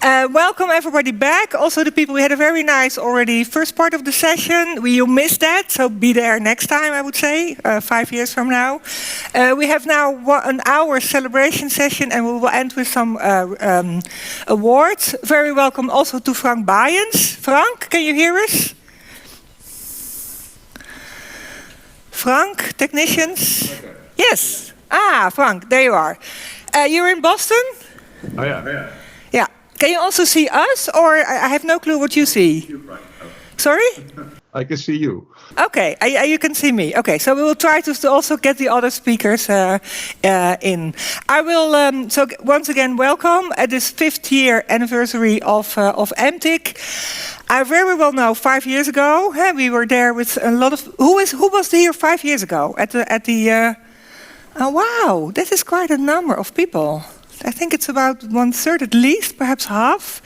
Welcome everybody back. Also the people, we had a very nice already first part of the session. You missed that, so be there next time, I would say, 5 years from now. We have now an hour celebration session and we will end with some awards. Very welcome also to Frank Bayens. Frank, can you hear us? Frank, technicians? Okay. Yes. Ah, Frank, there you are. You're in Boston? Oh yeah. Yeah. Can you also see us, or I have no clue what you see? Sorry? I can see you. Okay, you can see me. Okay, so we will try to also get the other speakers in. I will, so once again, welcome at this 5th year anniversary of MTIC. I very well know 5 years ago, we were there with a lot of, who was here 5 years ago at the oh wow, that is quite a number of people. I think it's about 1/3 at least, perhaps half.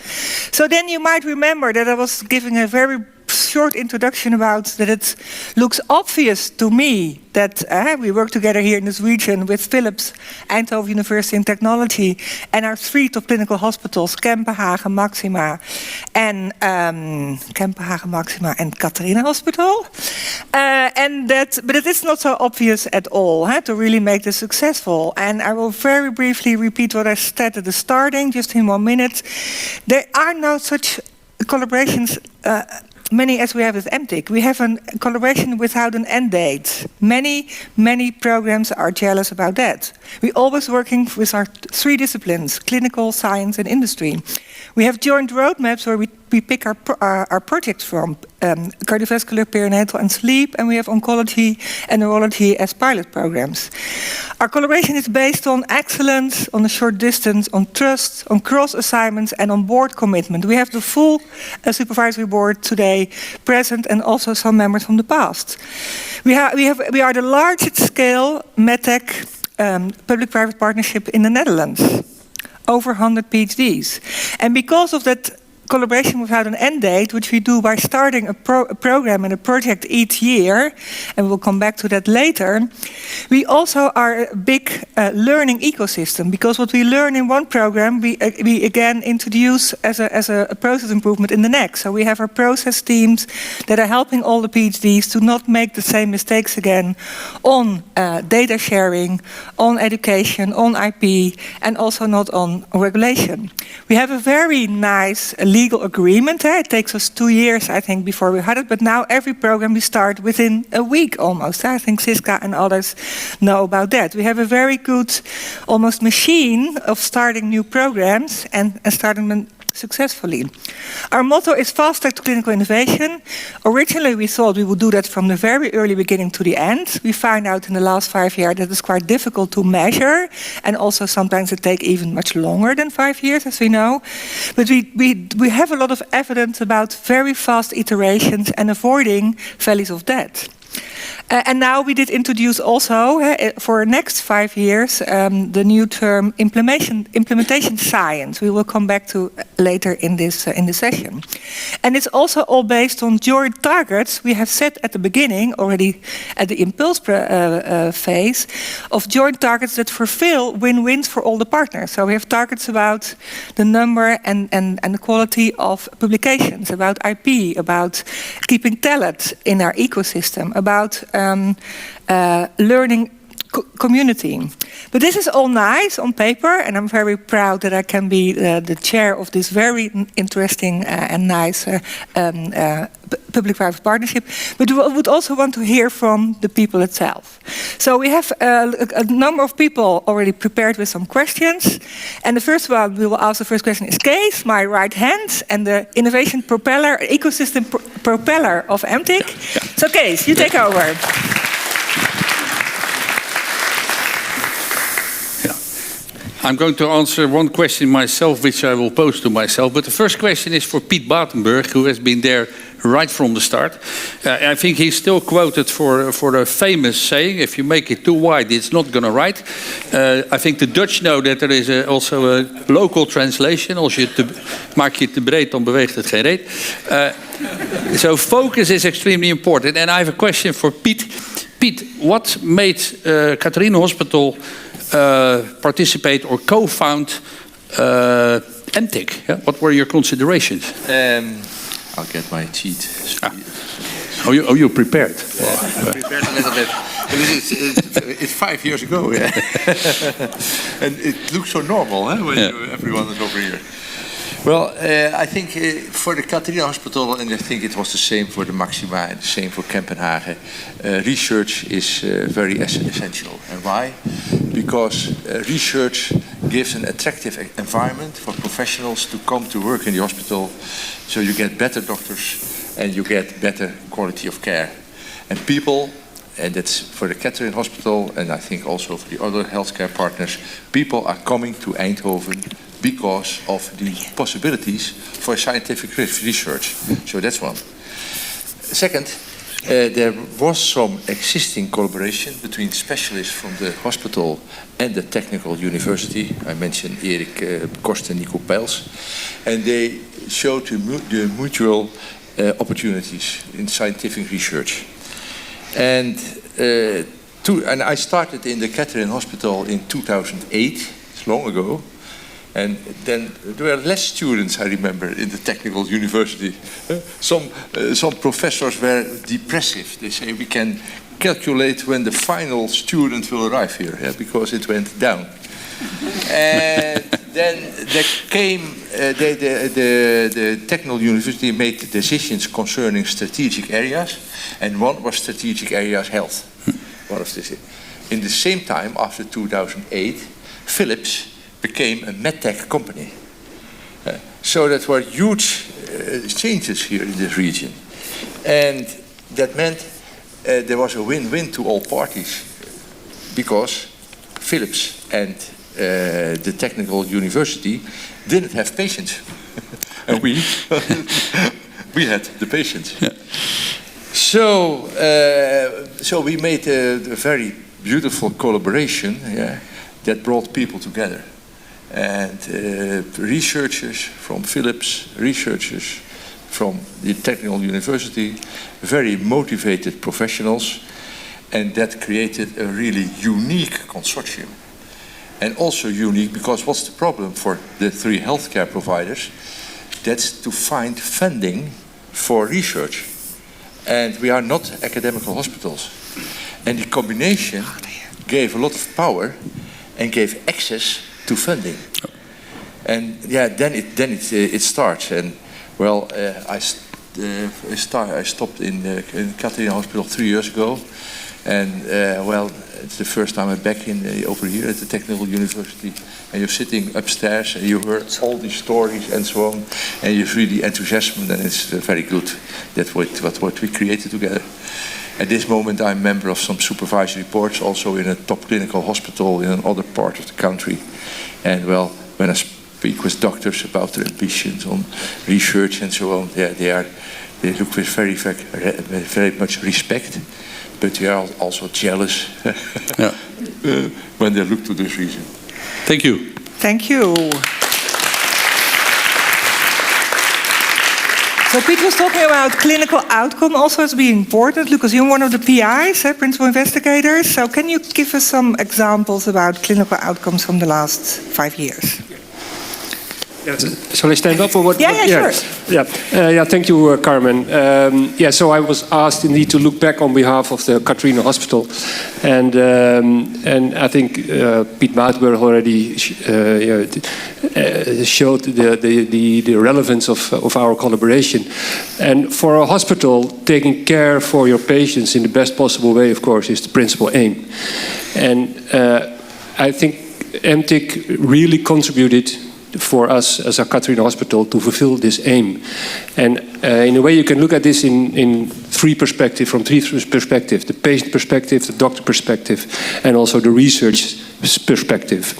So then you might remember that I was giving a very short introduction about that it looks obvious to me that we work together here in this region with Philips, Eindhoven University and Technology, and our 3 top clinical hospitals, Kempenhagen, Maxima, and Catharina Hospital. But it is not so obvious at all to really make this successful. And I will very briefly repeat what I said at the starting, just in 1 minute. There are no such collaborations many as we have with MTIC. We have a collaboration without an end date. Many programs are jealous about that. We're always working with our 3 disciplines, clinical, science and industry. We have joint roadmaps where we pick our projects from, cardiovascular, perinatal and sleep, and we have oncology and neurology as pilot programs. Our collaboration is based on excellence, on a short distance, on trust, on cross assignments and on board commitment. We have the full supervisory board today present and also some members from the past. We are the largest scale MedTech public-private partnership in the Netherlands. Over 100 PhDs. And because of that collaboration without an end date, which we do by starting a program and a project each year, and we'll come back to that later, we also are a big learning ecosystem, because what we learn in one program, we again introduce as a process improvement in the next. So we have our process teams that are helping all the PhDs to not make the same mistakes again on data sharing, on education, on IP, and also not on regulation. We have a very nice legal agreement. It takes us 2 years, I think, before we had it. But now every program we start within a week almost. I think Siska and others know about that. We have a very good, almost machine of starting new programs and starting them successfully. Our motto is fast track to clinical innovation. Originally we thought we would do that from the very early beginning to the end. We find out in the last 5 years that it's quite difficult to measure, and also sometimes it takes even much longer than 5 years, as we know. But we have a lot of evidence about very fast iterations and avoiding valleys of death. And now we did introduce also, for the next 5 years, the new term implementation science. We will come back to later in this session. And it's also all based on joint targets we have set at the beginning, already at the impulse phase, of joint targets that fulfill win-wins for all the partners. So we have targets about the number and the quality of publications, about IP, about keeping talent in our ecosystem, about learning community. But this is all nice on paper, and I'm very proud that I can be the chair of this very interesting and nice public-private partnership. But we would also want to hear from the people itself. So we have a number of people already prepared with some questions. And the first one, we will ask the first question is Kees, my right hand, and the innovation propeller, ecosystem propeller of MTIC. Yeah. So Kees, you take over. I'm going to answer one question myself, which I will pose to myself. But the first question is for Piet Batenburg, who has been there right from the start. I think he's still quoted for a famous saying, if you make it too wide, it's not going to write. I think the Dutch know that there is also a local translation. Als je maak je te breed, dan beweegt het geen reet. So focus is extremely important. And I have a question for Piet. Piet, what made Catharina Hospital participate or co-found MTIC, yeah? What were your considerations? I'll get my cheat. Oh, you prepared. I prepared a little bit. It's 5 years ago, yeah. And it looks so normal when everyone is over here. Well, I think for the Catharina Hospital, and I think it was the same for the Maxima and the same for Kempenhagen, research is very essential. And why? Because research gives an attractive environment for professionals to come to work in the hospital, so you get better doctors and you get better quality of care. And people, and that's for the Catharina Hospital, and I think also for the other healthcare partners, people are coming to Eindhoven because of the possibilities for scientific research. So that's one. Second, there was some existing collaboration between specialists from the hospital and the technical university. I mentioned Erik Korst and Nico Peils. And they showed the mutual opportunities in scientific research. And I started in the Catharina Hospital in 2008, it's long ago. And then there were less students, I remember, in the technical university. Some professors were depressive. They say we can calculate when the final student will arrive here, because it went down. And then there came, the technical university made decisions concerning strategic areas, and one was strategic areas health. One of this. In the same time, after 2008, Philips became a medtech company. So that were huge changes here in this region. And that meant there was a win-win to all parties, because Philips and the technical university didn't have patients. And we had the patients. Yeah. So we made a very beautiful collaboration that brought people together. And researchers from Philips, researchers from the technical university, very motivated professionals, and that created a really unique consortium. And also unique because what's the problem for the 3 healthcare providers? That's to find funding for research. And we are not academical hospitals. And the combination gave a lot of power and gave access to funding. And then it starts. And well, I stopped in Catharina Hospital 3 years ago, and well, it's the first time I'm back over here at the Technical University. And you're sitting upstairs, and you heard all these stories and so on, and you feel the enthusiasm, and it's very good. That's what we created together. At this moment, I'm a member of some supervisory boards, also in a top clinical hospital in another part of the country. And well, when I speak with doctors about their ambitions on research and so on, they look with very much respect, but they are also jealous when they look to this region. Thank you. Thank you. So Piet was talking about clinical outcome also as being important. Lucas, you're one of the PIs, principal investigators. So can you give us some examples about clinical outcomes from the last 5 years? Shall I stand up or what? Sure. Thank you, Carmen. So I was asked indeed to look back on behalf of the Catharina Hospital, and I think Piet Maatburg already showed the relevance of our collaboration. And for a hospital, taking care for your patients in the best possible way, of course, is the principal aim. And I think MTIC really contributed for us as a Catharina Hospital to fulfill this aim. And in a way you can look at this in 3 perspectives, from 3 perspectives: the patient perspective, the doctor perspective, and also the research perspective.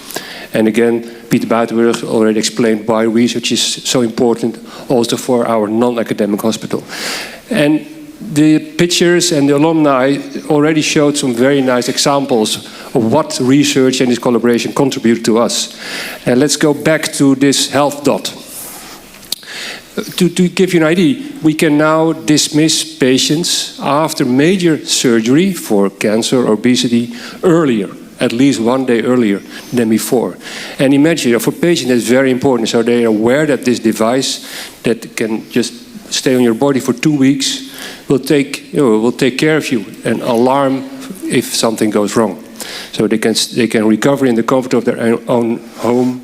And again, Piet Maatburg already explained why research is so important also for our non-academic hospital. And the pictures and the alumni already showed some very nice examples of what research and this collaboration contribute to us. And let's go back to this health dot. To give you an idea, we can now dismiss patients after major surgery for cancer or obesity earlier at least 1 day earlier than before. And imagine, for patients, it's very important. So they are aware that this device that can just stay on your body for 2 weeks will take care of you and alarm if something goes wrong. So they can recover in the comfort of their own home,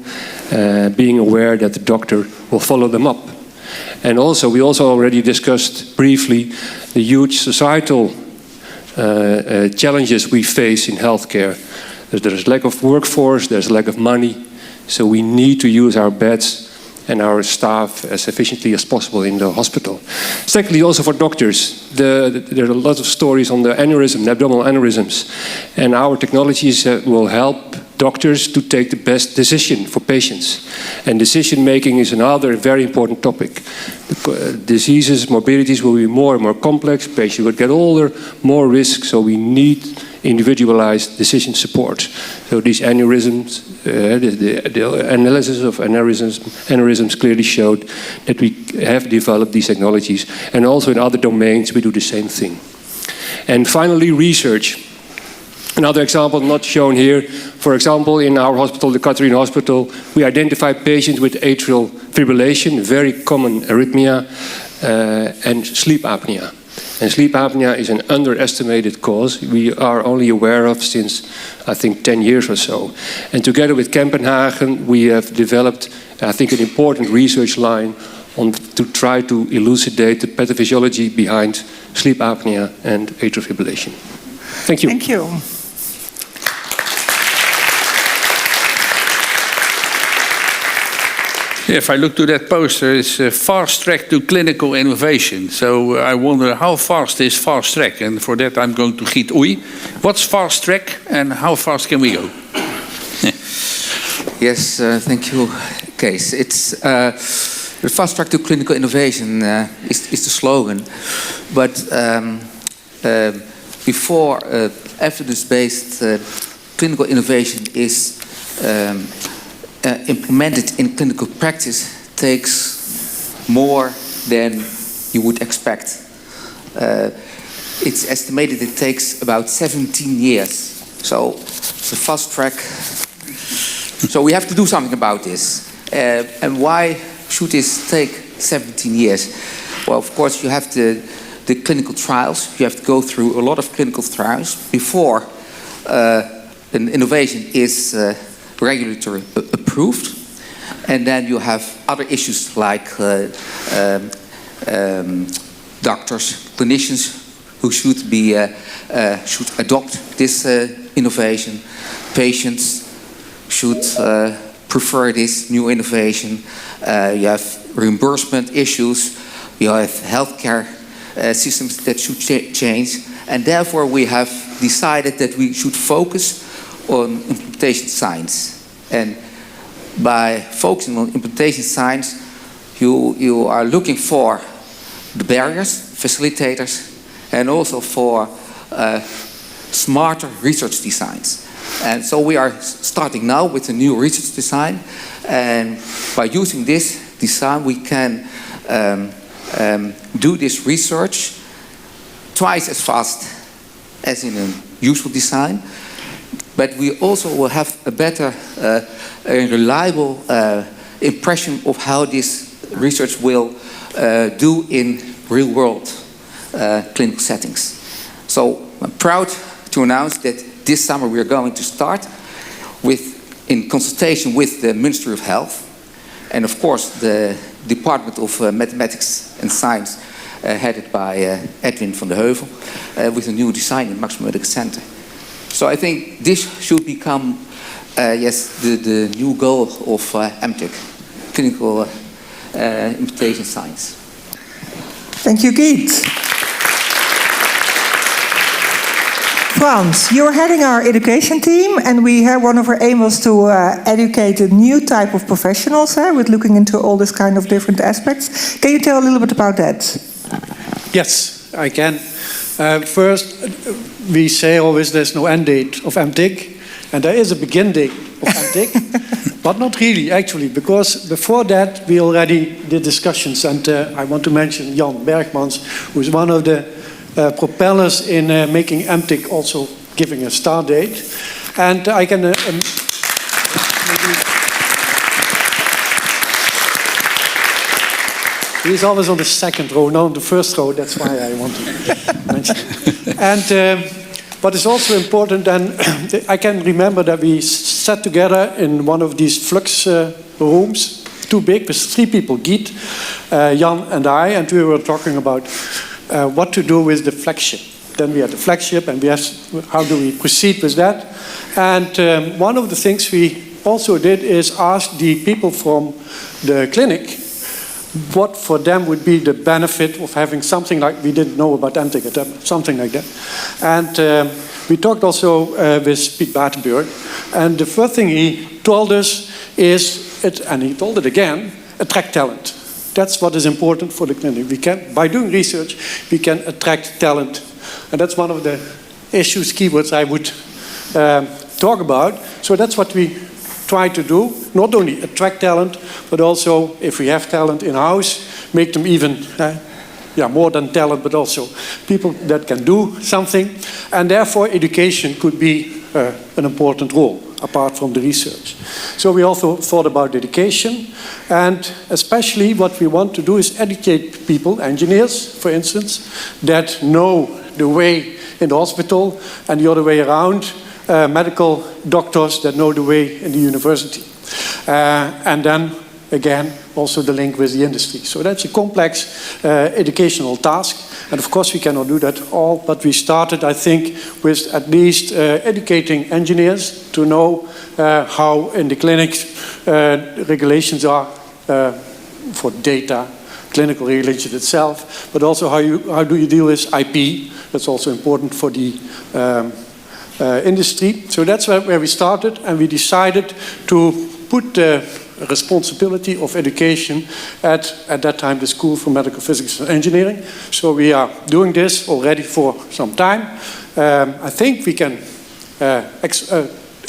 being aware that the doctor will follow them up. And also, we also already discussed briefly the huge societal challenges we face in healthcare. There's lack of workforce, there's lack of money, so we need to use our beds and our staff as efficiently as possible in the hospital. Secondly, also for doctors, there are a lot of stories on the abdominal aneurysms, and our technologies will help doctors to take the best decision for patients. And decision making is another very important topic. Diseases, morbidities will be more and more complex, patients will get older, more risk, so we need individualized decision support. So these aneurysms, the analysis of aneurysms clearly showed that we have developed these technologies, and also in other domains we do the same thing. And finally, research. Another example not shown here, for example, in our hospital, the Catherine Hospital, we identify patients with atrial fibrillation, very common arrhythmia, and sleep apnea. And sleep apnea is an underestimated cause we are only aware of since, I think, 10 years or so. And together with Copenhagen, we have developed, I think, an important research line to try to elucidate the pathophysiology behind sleep apnea and atrial fibrillation. Thank you. Thank you. If I look to that poster, it's a fast track to clinical innovation. So I wonder how fast is fast track? And for that I'm going to Giet Oei. What's fast track and how fast can we go? Yes, thank you, Kees. It's the fast track to clinical innovation is the slogan, but before evidence-based clinical innovation is implemented in clinical practice takes more than you would expect. It's estimated it takes about 17 years. So it's a fast track. So we have to do something about this. And why should this take 17 years? Well, of course, you have the clinical trials. You have to go through a lot of clinical trials before an innovation is regulatory approved. And then you have other issues like doctors, clinicians who should adopt this innovation. Patients should prefer this new innovation. You have reimbursement issues. You have healthcare systems that should change. And therefore we have decided that we should focus on implementation science. And by focusing on implementation science, you are looking for the barriers, facilitators, and also for smarter research designs. And so we are starting now with a new research design, and by using this design we can do this research twice as fast as in a usual design, but we also will have a better and reliable impression of how this research will do in real-world clinical settings. So I'm proud to announce that this summer we are going to start in consultation with the Ministry of Health and of course the Department of Mathematics and Science headed by Edwin van de Heuvel with a new design in Max Medical Center. So I think this should become the new goal of MTIC, clinical implementation science. Thank you, Giet. Frans, you're heading our education team, and we have one of our aims was to educate a new type of professionals with looking into all this kind of different aspects. Can you tell a little bit about that? Yes, I can. First, we say always there's no end date of MTIC, and there is a begin date of MTIC, but not really, actually, because before that we already did discussions, and I want to mention Jan Bergmans, who is one of the propellers in making MTIC also giving a start date. And I can he's always on the second row, not on the first row. That's why I want to mention it. And what is also important, and I can remember that we sat together in one of these flux rooms, too big, with 3 people, Giet, Jan and I, and we were talking about what to do with the flagship. Then we had the flagship, and we asked how do we proceed with that. And one of the things we also did is ask the people from the clinic what for them would be the benefit of having something like, we didn't know about MTIC at that, something like that. And we talked also with Piet Batenburg, and the first thing he told us is, and he told it again, attract talent. That's what is important for the clinic. We can, by doing research, we can attract talent. And that's one of the issues, keywords I would talk about. So that's what we try to do, not only attract talent, but also, if we have talent in-house, make them even more than talent, but also people that can do something. And therefore, education could be an important role, apart from the research. So we also thought about education, and especially what we want to do is educate people, engineers, for instance, that know the way in the hospital, and the other way around, medical doctors that know the way in the university. And then, again, also the link with the industry. So that's a complex educational task. And of course, we cannot do that all, but we started, I think, with at least educating engineers to know how in the clinics regulations are for data, clinical regulations itself, but also how do you deal with IP. That's also important for the industry. So that's where we started, and we decided to put the responsibility of education at that time the School for Medical Physics and Engineering. So we are doing this already for some time. I think we can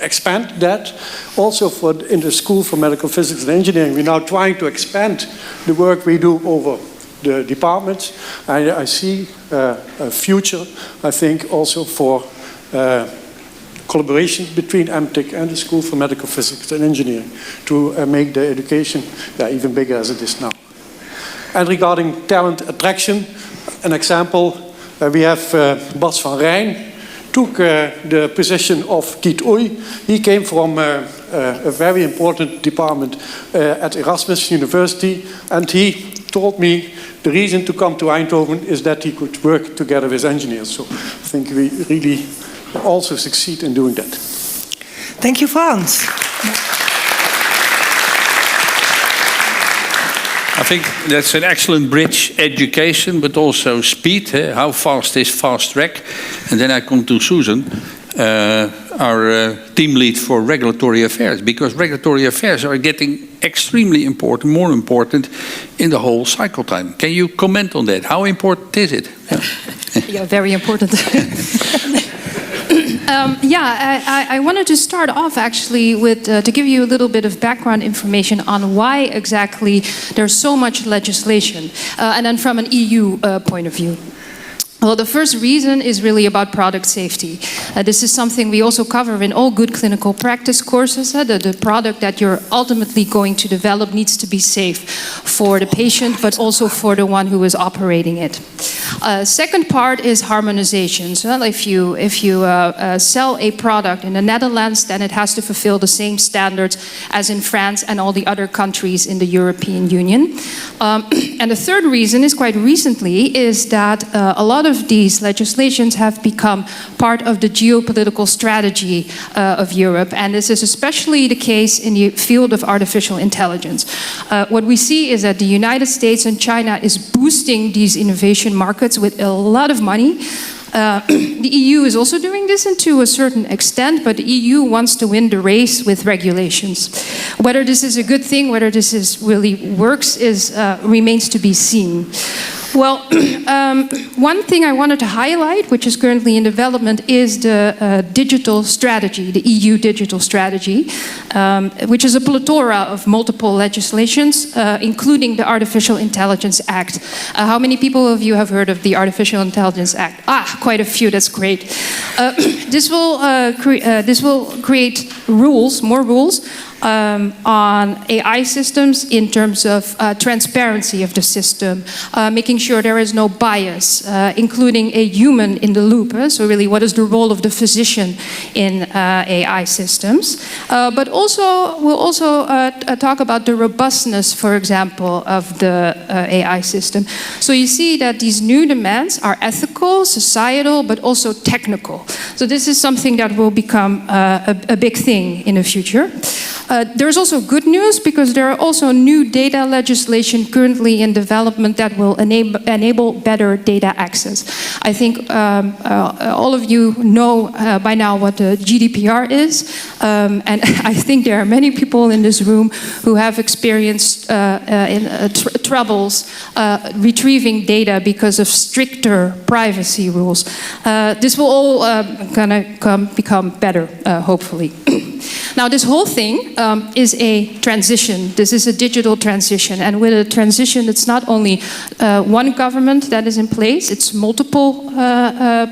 expand that also in the School for Medical Physics and Engineering. We're now trying to expand the work we do over the departments. I see a future, I think, also for collaboration between MTIC and the School for Medical Physics and Engineering to make the education even bigger as it is now. And regarding talent attraction, an example, we have Bas van Rijn, took the position of Giet Oei. He came from a very important department at Erasmus University, and he told me the reason to come to Eindhoven is that he could work together with engineers. So I think we really also succeed in doing that. Thank you, Frans. I think that's an excellent bridge, education, but also speed. How fast is fast track? And then I come to Susan, our team lead for regulatory affairs, because regulatory affairs are getting extremely important, more important in the whole cycle time. Can you comment on that? How important is it? Yeah, very important. I wanted to start off actually with to give you a little bit of background information on why exactly there's so much legislation, and then from an EU point of view. Well, the first reason is really about product safety. This is something we also cover in all good clinical practice courses. The product that you're ultimately going to develop needs to be safe for the patient, but also for the one who is operating it. Second part is harmonization. So if you sell a product in the Netherlands, then it has to fulfill the same standards as in France and all the other countries in the European Union. And the third reason is quite recently is that a lot of these legislations have become part of the geopolitical strategy of Europe, and this is especially the case in the field of artificial intelligence. What we see is that the United States and China is boosting these innovation markets with a lot of money. The EU is also doing this to a certain extent, but the EU wants to win the race with regulations. Whether this is a good thing, whether this really works, remains to be seen. Well, one thing I wanted to highlight, which is currently in development, is the digital strategy, the EU digital strategy, which is a plethora of multiple legislations, including the Artificial Intelligence Act. How many people of you have heard of the Artificial Intelligence Act? Quite a few, that's great. This will create rules, more rules, on AI systems in terms of transparency of the system, making sure there is no bias, including a human in the loop. So really, what is the role of the physician in AI systems? But also, we'll also talk about the robustness, for example, of the AI system. So you see that these new demands are ethical, societal, but also technical. So this is something that will become a big thing in the future. There's also good news because there are also new data legislation currently in development that will enable better data access. I think all of you know by now what the GDPR is, and I think there are many people in this room who have experienced troubles retrieving data because of stricter privacy rules. This will all become better, hopefully. Now, this whole thing is a transition. This is a digital transition. And with a transition, it's not only one government that is in place, it's multiple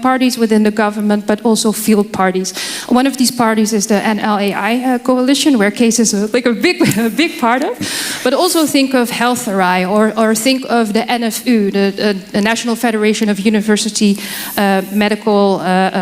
parties within the government, but also field parties. One of these parties is the NLAI coalition, where Kees is like a big part of. But also think of HealthRI, or think of the NFU, the National Federation of University Medical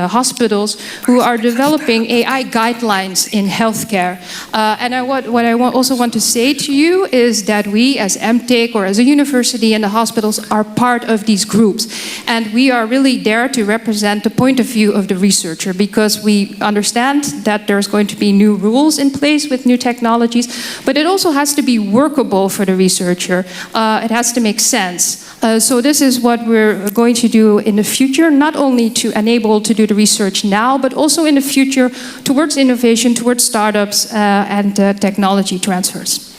Hospitals, who are developing AI guidelines in healthcare. And what I also want to say to you is that we, as MTIC or as a university and the hospitals, are part of these groups. And we are really there to represent the point of view of the researcher, because we understand that there's going to be new rules in place with new technologies, but it also has to be workable for the researcher. It has to make sense. So this is what we're going to do in the future, not only to enable to do the research now, but also in the future towards innovation, towards startups and technology transfers.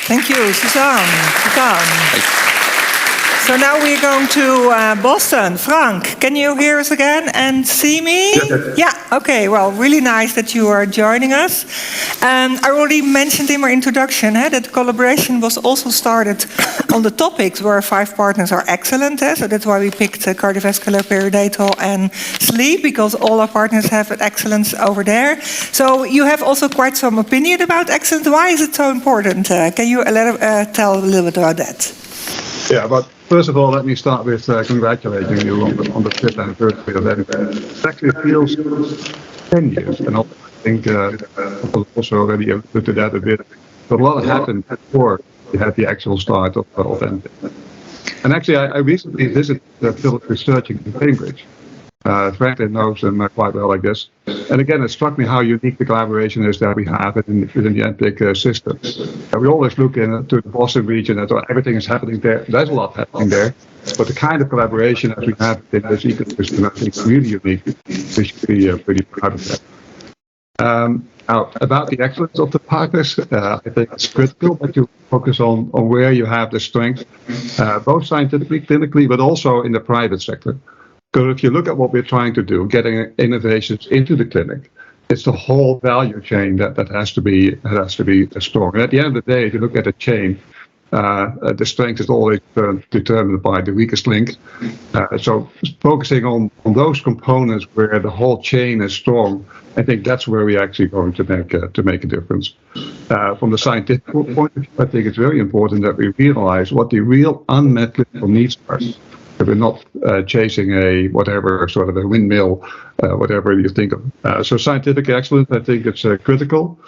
Thank you, Suzanne. So now we're going to Boston. Frank, can you hear us again and see me? Yes. Yeah, okay. Well, really nice that you are joining us. I already mentioned in my introduction that collaboration was also started on the topics where 5 partners are excellent. So that's why we picked cardiovascular, perinatal, and sleep, because all our partners have excellence over there. So you have also quite some opinion about excellence. Why is it so important? Can you tell a little bit about that? Yeah, but first of all, let me start with congratulating you on the 5th anniversary of that. It actually feels 10 years, and I think also already alluded to that a bit. But a lot happened before you had the actual start of MTIC. And actually, I recently visited Philip Researching in Cambridge. Franklin knows them quite well, I guess. And again, it struck me how unique the collaboration is that we have within the MTIC system. We always look into the Boston region and everything is happening there. There's a lot happening there. But the kind of collaboration that we have in this ecosystem, I think, is really unique. We should be pretty proud of that. Now, about the excellence of the partners, I think it's critical that you focus on where you have the strength, both scientifically, clinically, but also in the private sector. Because if you look at what we're trying to do, getting innovations into the clinic, it's the whole value chain that has to be strong. And at the end of the day, if you look at a chain, the strength is always determined by the weakest link. So focusing on those components where the whole chain is strong, I think that's where we're actually going to make a difference. From the scientific point of view, I think it's very important that we realize what the real unmet clinical needs are. We're not chasing a whatever sort of a windmill, whatever you think of. So scientific excellence, I think it's critical,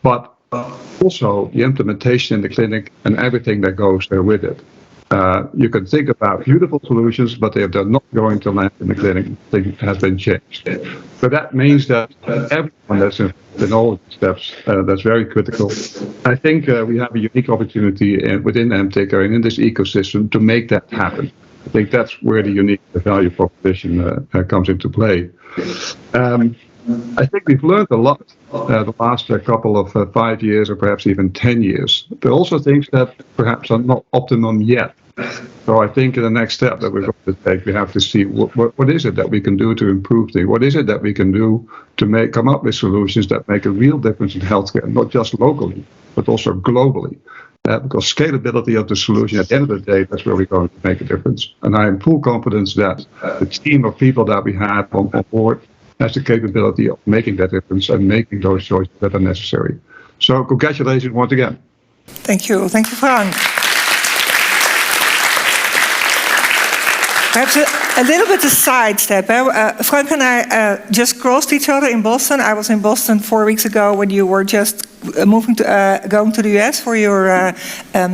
but also the implementation in the clinic and everything that goes there with it. You can think about beautiful solutions, but if they're not going to land in the clinic, things has been changed. So that means that everyone that's involved in all of the steps, that's very critical. I think we have a unique opportunity within MTIC or in this ecosystem to make that happen. I think that's where the unique value proposition comes into play. I think we've learned a lot the last couple of 5 years or perhaps even 10 years. There are also things that perhaps are not optimum yet. So I think in the next step that we're going to take, we have to see what is it that we can do to improve things? What is it that we can do to come up with solutions that make a real difference in healthcare, not just locally, but also globally. Because scalability of the solution, at the end of the day, that's where we're going to make a difference. And I am full confidence that the team of people that we have on board has the capability of making that difference and making those choices that are necessary. So congratulations once again. Thank you. Thank you, Frank. Perhaps a little bit of sidestep. Frank and I just crossed each other in Boston. I was in Boston 4 weeks ago when you were just going to the US for your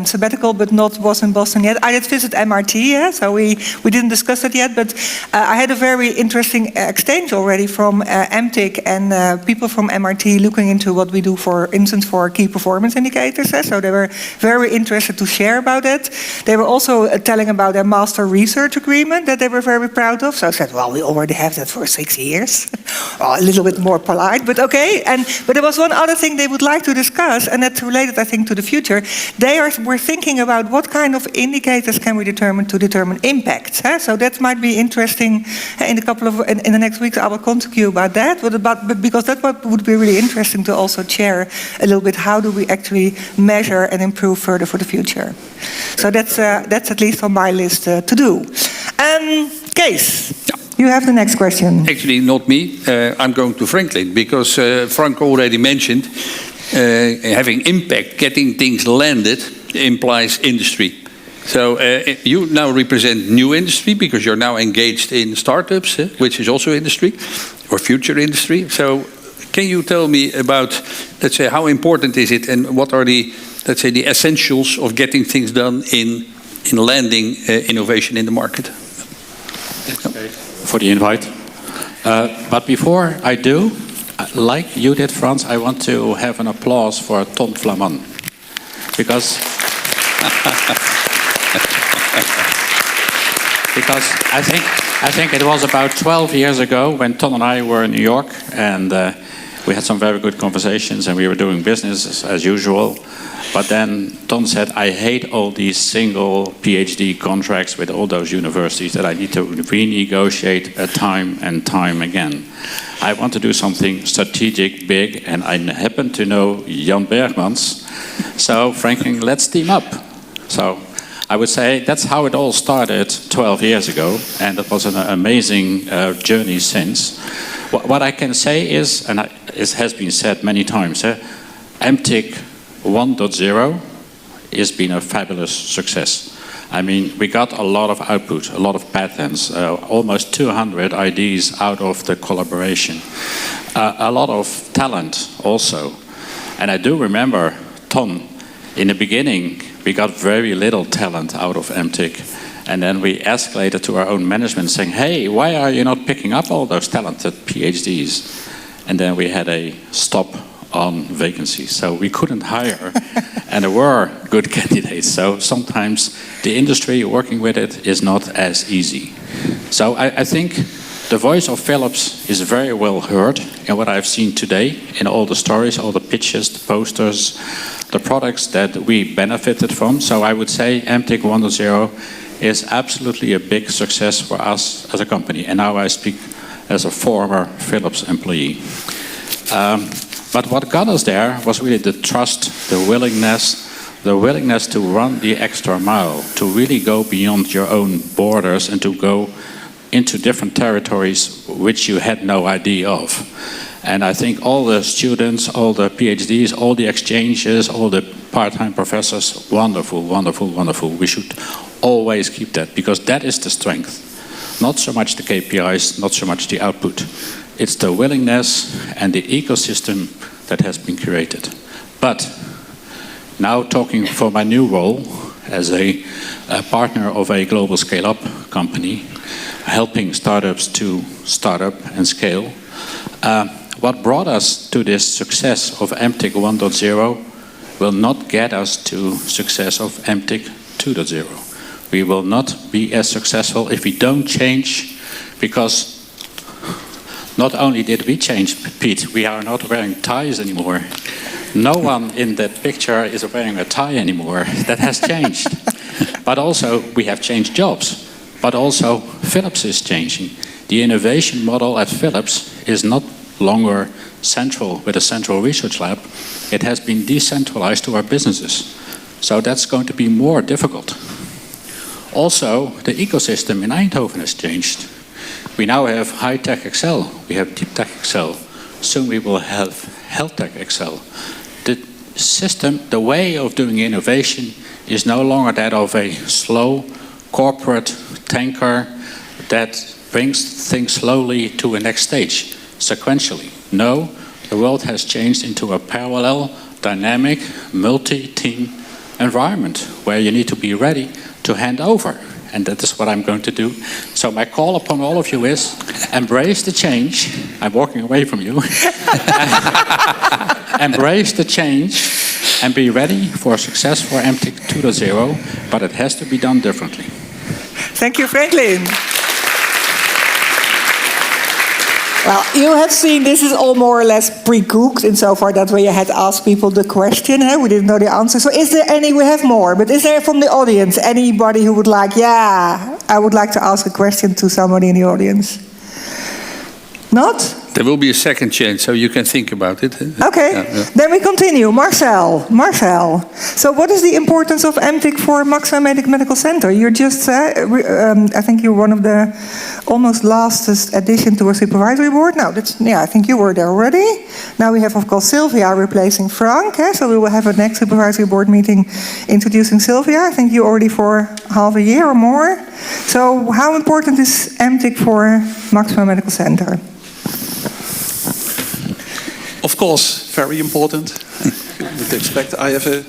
sabbatical, but was in Boston yet. I did visit MRT, so we didn't discuss it yet, but I had a very interesting exchange already from MTIC and people from MRT looking into what we do, for instance, for key performance indicators. So they were very interested to share about it. They were also telling about their master research agreement that they were very proud of. So I said, well, we already have that for 6 years. Well, a little bit more polite, but okay. But there was one other thing they would like to discuss, and that's related, I think, to the future. We're thinking about what kind of indicators can we determine to determine impact. So that might be interesting. In the next weeks, I will contact you about that. Because that would be really interesting to also share a little bit. How do we actually measure and improve further for the future? So that's at least on my list to do. Kees. You have the next question. Actually, not me. I'm going to Franklin, because Frank already mentioned having impact, getting things landed, implies industry. So you now represent new industry because you're now engaged in startups, which is also industry, or future industry. So can you tell me about, let's say, how important is it and what are the, let's say, the essentials of getting things done in landing innovation in the market? For the invite. But before I do, like you did, Frans, I want to have an applause for Ton Flamand. Because I think it was about 12 years ago when Ton and I were in New York, and we had some very good conversations and we were doing business as usual. But then Ton said, I hate all these single PhD contracts with all those universities that I need to renegotiate time and time again. I want to do something strategic, big, and I happen to know Jan Bergmans. So, Franklin, let's team up. So, I would say that's how it all started 12 years ago, and it was an amazing journey since. What I can say is, and it has been said many times, MTIC 1.0 has been a fabulous success. I mean, we got a lot of output, a lot of patents, almost 200 IDs out of the collaboration. A lot of talent also. And I do remember, Ton, in the beginning, we got very little talent out of MTIC. And then we escalated to our own management saying, hey, why are you not picking up all those talented PhDs? And then we had a stop on vacancies. So we couldn't hire, and there were good candidates. So sometimes the industry working with it is not as easy. So I think the voice of Philips is very well heard in what I've seen today, in all the stories, all the pitches, the posters, the products that we benefited from. So I would say MTIC 1.0 is absolutely a big success for us as a company. And now I speak as a former Philips employee. But what got us there was really the trust, the willingness to run the extra mile, to really go beyond your own borders and to go into different territories which you had no idea of. And I think all the students, all the PhDs, all the exchanges, all the part-time professors, wonderful, wonderful, wonderful. We should always keep that, because that is the strength. Not so much the KPIs, not so much the output. It's the willingness and the ecosystem that has been created. But now talking for my new role as a partner of a global scale-up company, helping startups to start up and scale, what brought us to this success of MTIC 1.0 will not get us to success of MTIC 2.0. We will not be as successful if we don't change, because not only did we change, Pete, we are not wearing ties anymore. No one in that picture is wearing a tie anymore. That has changed. But also, we have changed jobs. But also, Philips is changing. The innovation model at Philips is not longer central with a central research lab. It has been decentralized to our businesses. So that's going to be more difficult. Also, the ecosystem in Eindhoven has changed. We now have high-tech Excel. We have deep-tech Excel. Soon we will have health-tech Excel. The system, the way of doing innovation is no longer that of a slow corporate tanker that brings things slowly to a next stage, sequentially. No, the world has changed into a parallel, dynamic, multi-team environment where you need to be ready to hand over. And that is what I'm going to do. So my call upon all of you is embrace the change. I'm walking away from you. Embrace the change and be ready for success for MTIC 2.0, but it has to be done differently. Thank you, Franklin. Well, you have seen this is all more or less pre-cooked insofar that we had asked people the question, we didn't know the answer. So is there any, we have more, but is there from the audience anybody who would like, I would like to ask a question to somebody in the audience? Not? There will be a second chance, so you can think about it. Okay, then we continue. Marcel. So what is the importance of MTIC for Maxima Medical Center? You're just, I think you're one of the almost last addition to a supervisory board. Now, I think you were there already. Now we have, of course, Sylvia replacing Frank. So we will have a next supervisory board meeting introducing Sylvia. I think you already for half a year or more. So how important is MTIC for Maxima Medical Center? Of course, very important. You would expect. I have a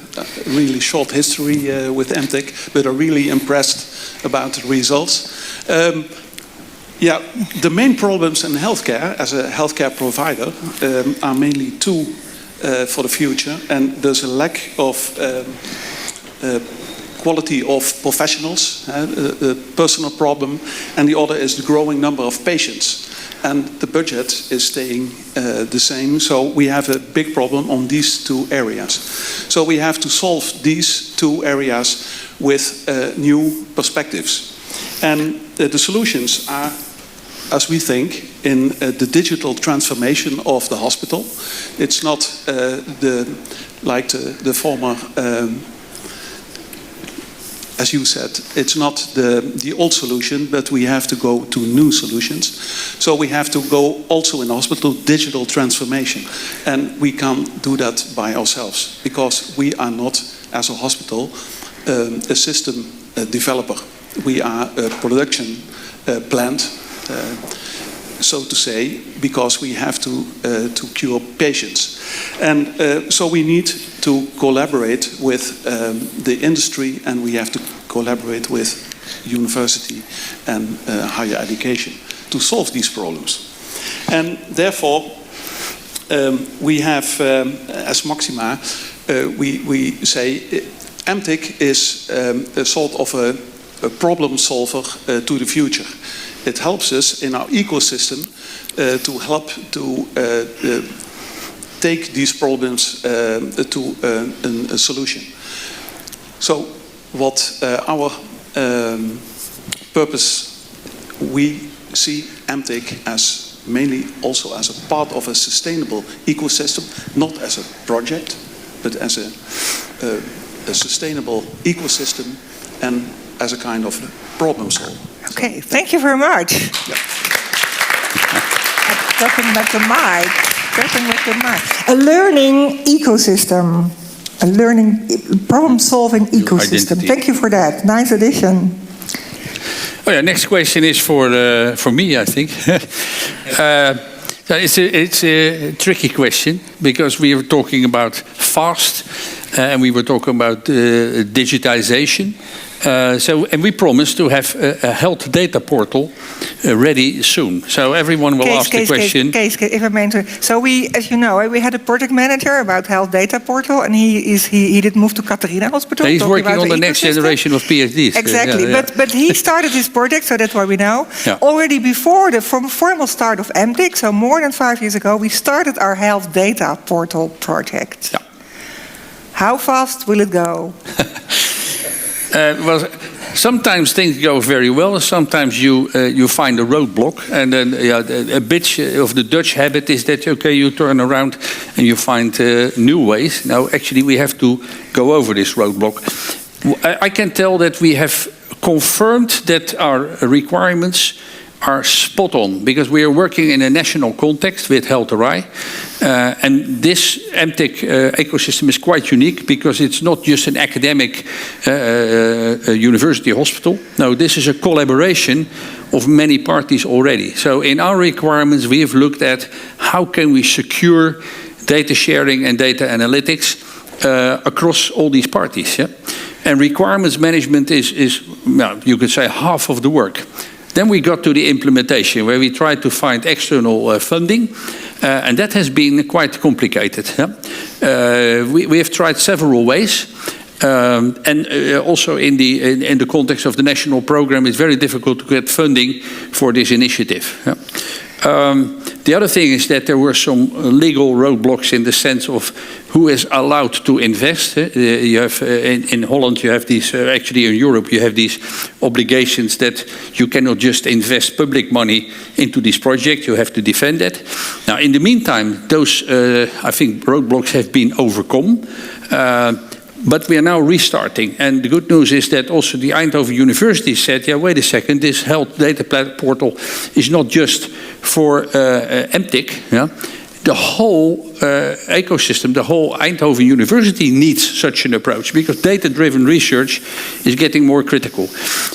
really short history with MTIC, but I'm really impressed about the results. The main problems in healthcare, as a healthcare provider, are mainly two for the future, and there's a lack of quality of professionals, a personal problem, and the other is the growing number of patients. And the budget is staying the same, so we have a big problem on these two areas. So we have to solve these two areas with new perspectives. And the solutions are, as we think, in the digital transformation of the hospital. It's not like the former as you said, it's not the old solution, but we have to go to new solutions. So we have to go also in the hospital digital transformation. And we can't do that by ourselves because we are not, as a hospital, a system developer. We are a production plant, so to say, because we have to cure patients. And so we need to collaborate with the industry, and we have to collaborate with university and higher education to solve these problems. And therefore, we have, as Maxima, we say MTIC is a sort of a problem solver to the future. It helps us in our ecosystem to help to take these problems to a solution. So what our purpose, we see MTIC as mainly also as a part of a sustainable ecosystem, not as a project, but as a sustainable ecosystem and as a kind of problem solver. Okay, thank you very much. Yeah. Talking with the mic. A learning ecosystem. A learning problem-solving ecosystem. Identity. Thank you for that. Nice addition. Oh yeah, next question is for me, I think. It's a tricky question because we were talking about fast and we were talking about digitization. And we promised to have a health data portal ready soon. So everyone will ask the question. Kees, if I may interrupt. So we, as you know, we had a project manager about health data portal, and he did move to Catharina Hospital. He's working on the next generation of PhDs. Exactly, Yeah. But he started this project, so that's why we know. Yeah. Already before the formal start of MTIC, so more than 5 years ago, we started our health data portal project. Yeah. How fast will it go? Well, sometimes things go very well. Sometimes you find a roadblock, and then a bit of the Dutch habit is that you turn around and you find new ways. Now, actually, we have to go over this roadblock. I can tell that we have confirmed that our requirements are spot on, because we are working in a national context with Health RI. And this MTIC ecosystem is quite unique because it's not just an academic university hospital. No, this is a collaboration of many parties already. So in our requirements, we have looked at how can we secure data sharing and data analytics across all these parties. Yeah? And requirements management is well, you could say half of the work. Then we got to the implementation, where we tried to find external funding, and that has been quite complicated. We have tried several ways, and also in the context of the national program, it's very difficult to get funding for this initiative. The other thing is that there were some legal roadblocks in the sense of who is allowed to invest. You have in Holland, you have these. Actually, in Europe, you have these obligations that you cannot just invest public money into this project. You have to defend it. Now, in the meantime, those I think roadblocks have been overcome. But we are now restarting. And the good news is that also the Eindhoven University said, yeah, wait a second, this health data portal is not just for MTIC. Yeah? The whole ecosystem, the whole Eindhoven University needs such an approach, because data-driven research is getting more critical.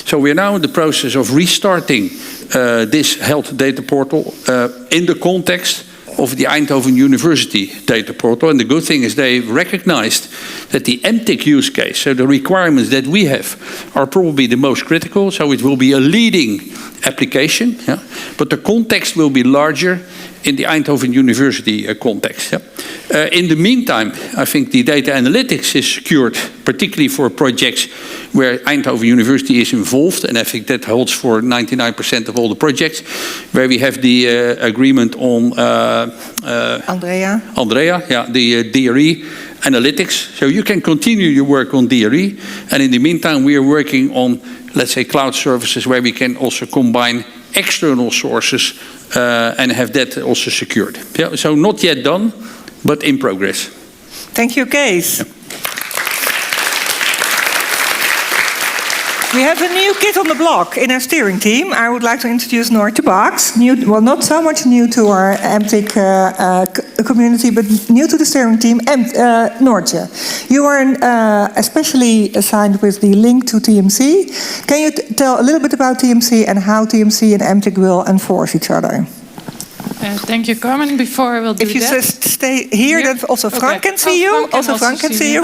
So we are now in the process of restarting this health data portal in the context of the Eindhoven University data portal. And the good thing is they recognized that the MTIC use case, so the requirements that we have, are probably the most critical. So it will be a leading application, yeah? But the context will be larger in the Eindhoven University context. Yeah? In the meantime, I think the data analytics is secured, particularly for projects where Eindhoven University is involved, and I think that holds for 99% of all the projects, where we have the agreement on Andrea, yeah, the DRE analytics. So you can continue your work on DRE, and in the meantime, we are working on, let's say, cloud services where we can also combine external sources and have that also secured. Yeah, so not yet done, but in progress. Thank you, Kees. Yeah. We have a new kid on the block in our steering team. I would like to introduce Noortje Baks. New, well, not so much new to our MTIC community, but new to the steering team. Noortje, you are especially assigned with the link to TMC. Can you tell a little bit about TMC and how TMC and MTIC will enforce each other? Thank you, Carmen. Before I will do that... If you just stay here, then also Frank can see you. Frank can see you.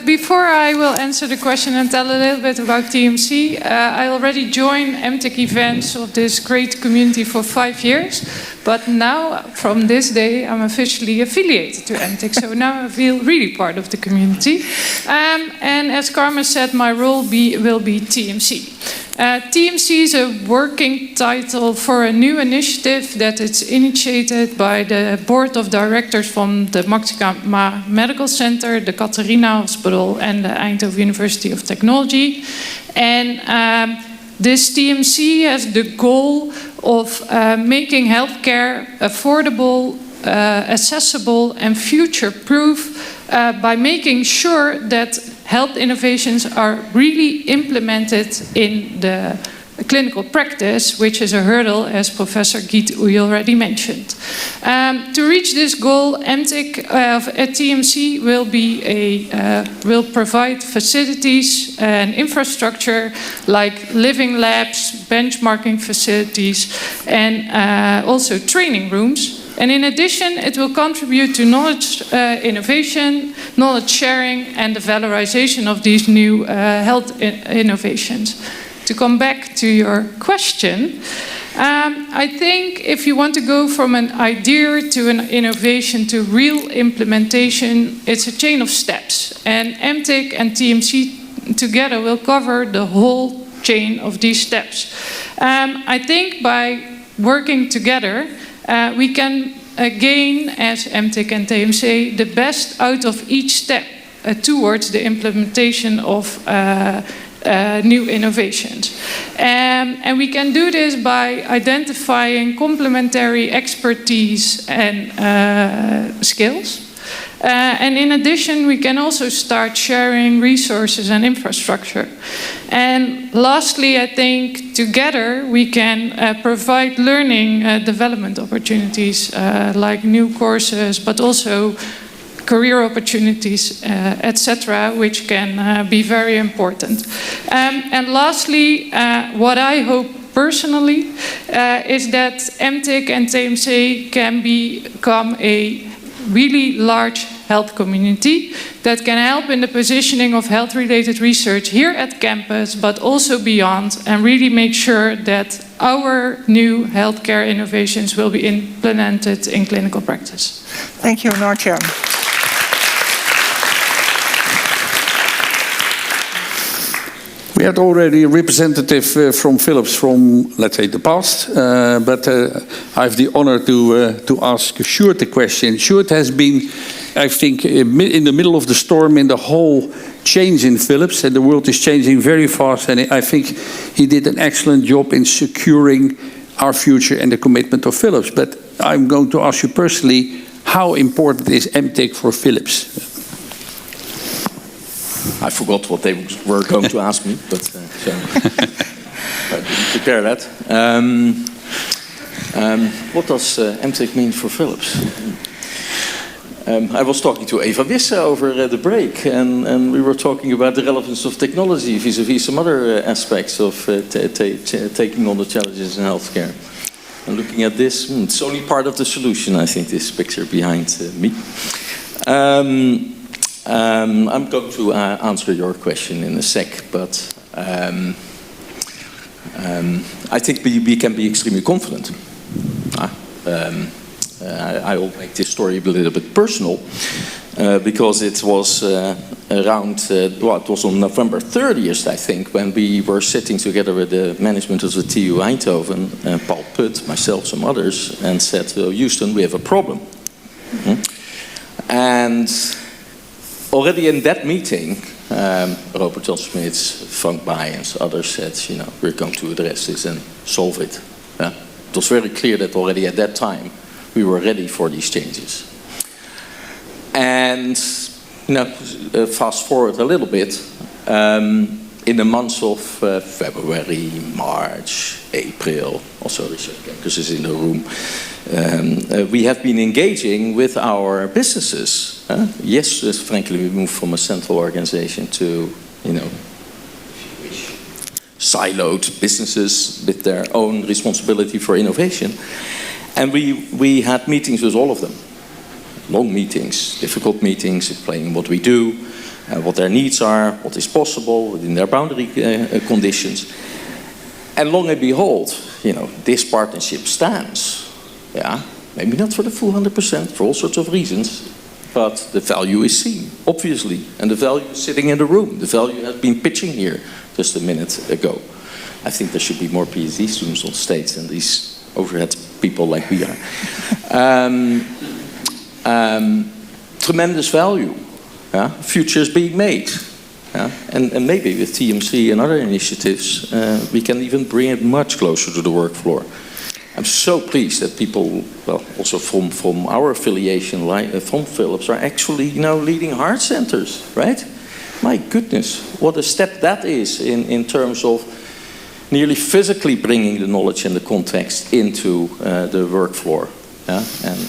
Before I will answer the question and tell a little bit about TMC, I already joined MTIC events of this great community for 5 years. But now, from this day, I'm officially affiliated to MTIC. So now I feel really part of the community. And as Carmen said, my role will be TMC. TMC is a working title for a new initiative that is initiated by the board of directors from the Maxima Medical Center, the Catharina Hospital, and the Eindhoven University of Technology. And this TMC has the goal of making healthcare affordable, accessible, and future-proof by making sure that health innovations are really implemented in the clinical practice, which is a hurdle, as Professor Giet Oei already mentioned. To reach this goal, MTIC at TMC will provide facilities and infrastructure like living labs, benchmarking facilities, and also training rooms. And in addition, it will contribute to knowledge innovation, knowledge sharing, and the valorization of these new health innovations. To come back to your question, I think if you want to go from an idea to an innovation to real implementation, it's a chain of steps. And MTIC and TMC together will cover the whole chain of these steps. I think by working together, we can gain, as MTIC and TMC, the best out of each step. towards the implementation of new innovations. And we can do this by identifying complementary expertise and skills. And in addition, we can also start sharing resources and infrastructure. And lastly, I think together we can provide learning development opportunities like new courses, but also career opportunities, etc., which can be very important. And lastly, what I hope personally is that MTIC and TMC can become a really large health community that can help in the positioning of health-related research here at campus, but also beyond, and really make sure that our new healthcare innovations will be implemented in clinical practice. Thank you, Noortje. We had already a representative from Philips from, let's say, the past, but I have the honor to ask Sjoerd the question. Sjoerd has been, I think, in the middle of the storm in the whole change in Philips, and the world is changing very fast, and I think he did an excellent job in securing our future and the commitment of Philips. But I'm going to ask you personally, how important is MTIC for Philips? I forgot what they were going to ask me, but so I didn't prepare that. What does MTIC mean for Philips? I was talking to Eva Wisse over the break, and we were talking about the relevance of technology vis-à-vis some other aspects of taking on the challenges in healthcare. And looking at this, it's only part of the solution, I think, this picture behind me. I'm going to answer your question in a sec, but I think we can be extremely confident. I will make this story a little bit personal, because it was around, it was on November 30th, I think, when we were sitting together with the management of the TU Eindhoven, Paul Putt, myself, some others, and said, well, Houston, we have a problem. And already in that meeting, Robert Jan Smits, Frank Baai, and others said, you know, we're going to address this and solve it. It was very clear that already at that time, we were ready for these changes. And, you know, fast forward a little bit, in the months of February, March, April, also Richard Kemkes is in the room, we have been engaging with our businesses. Yes, frankly, we moved from a central organization to, you know, siloed businesses with their own responsibility for innovation. And we had meetings with all of them. Long meetings, difficult meetings, explaining what we do, what their needs are, what is possible within their boundary conditions. And long and behold, you know, this partnership stands. Yeah, maybe not for the full 100%, for all sorts of reasons, but the value is seen, obviously, and the value is sitting in the room. The value has been pitching here just a minute ago. I think there should be more PhD students on stage than these overhead people like we are. Tremendous value. Yeah? Future is being made. Yeah? And maybe with TMC and other initiatives, we can even bring it much closer to the work floor. I'm so pleased that people, well, also from our affiliation, from Philips, are actually, you know, leading heart centers, right? My goodness, what a step that is in terms of nearly physically bringing the knowledge and the context into the work floor. Yeah?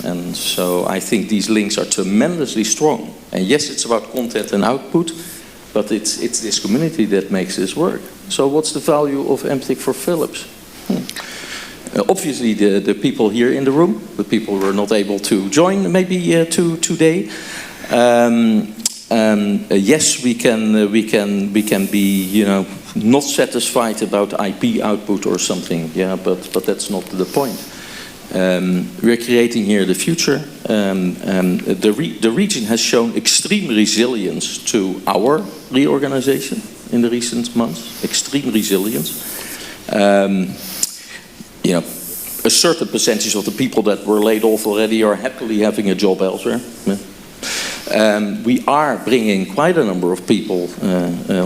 And so I think these links are tremendously strong. And yes, it's about content and output, but it's this community that makes this work. So what's the value of MTIC for Philips? Obviously, the people here in the room, the people who are not able to join maybe today. Yes, we can be, you know, not satisfied about IP output or something. Yeah, but that's not the point. We're creating here the future. The region has shown extreme resilience to our reorganization in the recent months. Extreme resilience. You know, a certain percentage of the people that were laid off already are happily having a job elsewhere. We are bringing quite a number of people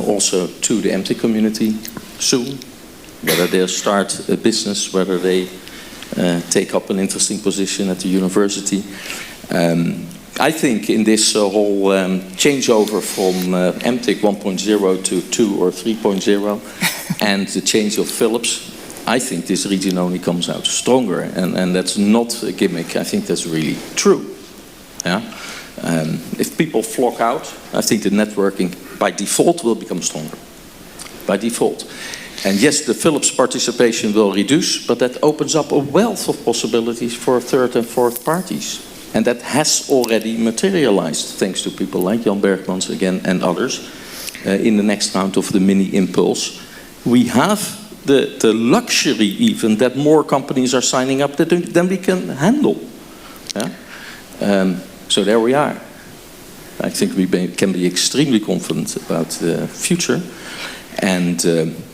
also to the MTIC community soon, whether they'll start a business, whether they take up an interesting position at the university. I think in this whole changeover from MTIC 1.0 to 2 or 3.0 and the change of Philips, I think this region only comes out stronger, and that's not a gimmick. I think that's really true. Yeah? If people flock out, I think the networking by default will become stronger. By default. And yes, the Philips participation will reduce, but that opens up a wealth of possibilities for third and fourth parties. And that has already materialized, thanks to people like Jan Bergmans again and others, in the next round of the mini impulse. We have the luxury even that more companies are signing up than we can handle. Yeah? So there we are. I think we can be extremely confident about the future. And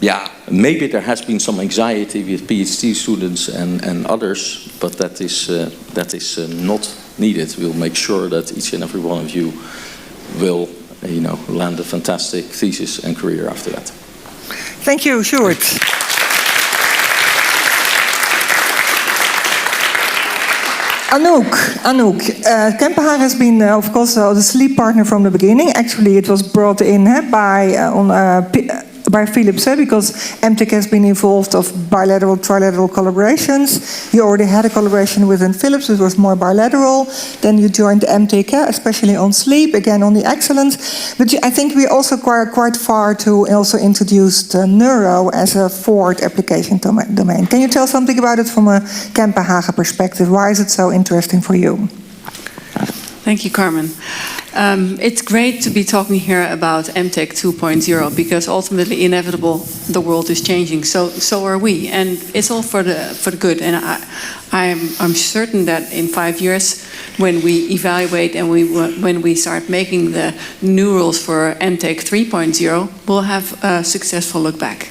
yeah, maybe there has been some anxiety with PhD students and others, but that is not needed. We'll make sure that each and every one of you will, land a fantastic thesis and career after that. Thank you, Sjoerd. Anouk, Kempenhagen has been, of course, the sleep partner from the beginning. Actually, it was brought in by Philips, because MTIC has been involved of bilateral, trilateral collaborations. You already had a collaboration within Philips, it was more bilateral. Then you joined MTIC, especially on sleep, again on the excellence. But I think we also quite far to also introduce neuro as a forward application domain. Can you tell something about it from a Kempenhagen perspective? Why is it so interesting for you? Thank you, Carmen. It's great to be talking here about MTIC 2.0 because ultimately, inevitable, the world is changing. So are we, and it's all for the good. And I'm certain that in 5 years, when we evaluate and when we start making the new rules for MTIC 3.0, we'll have a successful look back.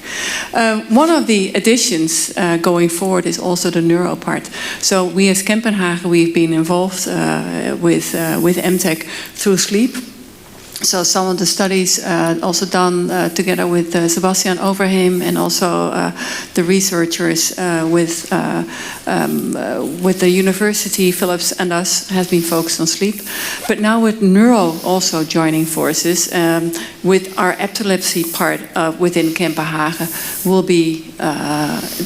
One of the additions going forward is also the neuro part. So we as Kempenhagen, we've been involved with MTIC through sleep. So some of the studies also done together with Sebastian Overheim and also the researchers with the university, Philips and us, has been focused on sleep. But now with neuro also joining forces, with our epilepsy part within Kempenhagen,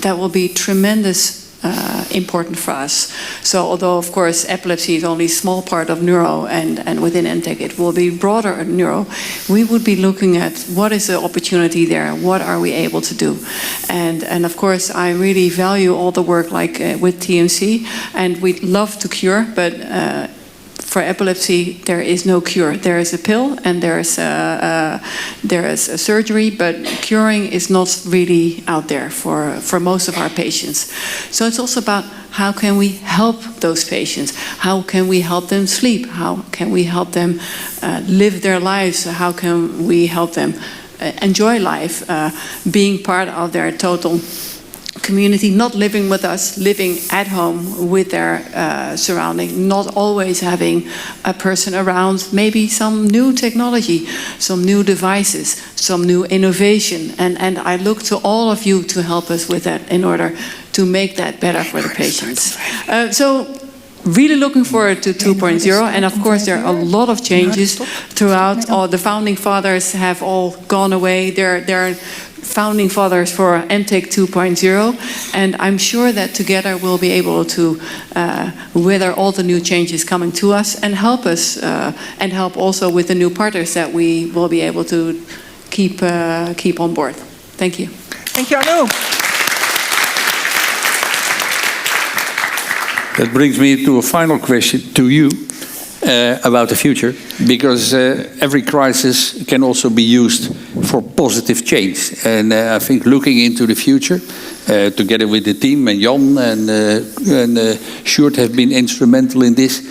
that will be tremendous important for us. So although of course epilepsy is only a small part of neuro and within MTIC it will be broader neuro, we would be looking at what is the opportunity there, what are we able to do. And of course I really value all the work like with TMC, and we'd love to cure, but for epilepsy, there is no cure. There is a pill and there is a surgery, but curing is not really out there for most of our patients. So it's also about how can we help those patients? How can we help them sleep? How can we help them live their lives? How can we help them enjoy life, being part of their total community, not living with us, living at home with their surrounding, not always having a person around, maybe some new technology, some new devices, some new innovation. And I look to all of you to help us with that in order to make that better for the patients. So really looking forward to 2.0, and of course there are a lot of changes throughout. All the founding fathers have all gone away. They're founding fathers for MTIC 2.0, and I'm sure that together we'll be able to weather all the new changes coming to us and help us and help also with the new partners that we will be able to keep on board. Thank you. Thank you, Anu. That brings me to a final question to you about the future, because every crisis can also be used for positive change. And I think looking into the future, together with the team and Jan and Sjoerd have been instrumental in this.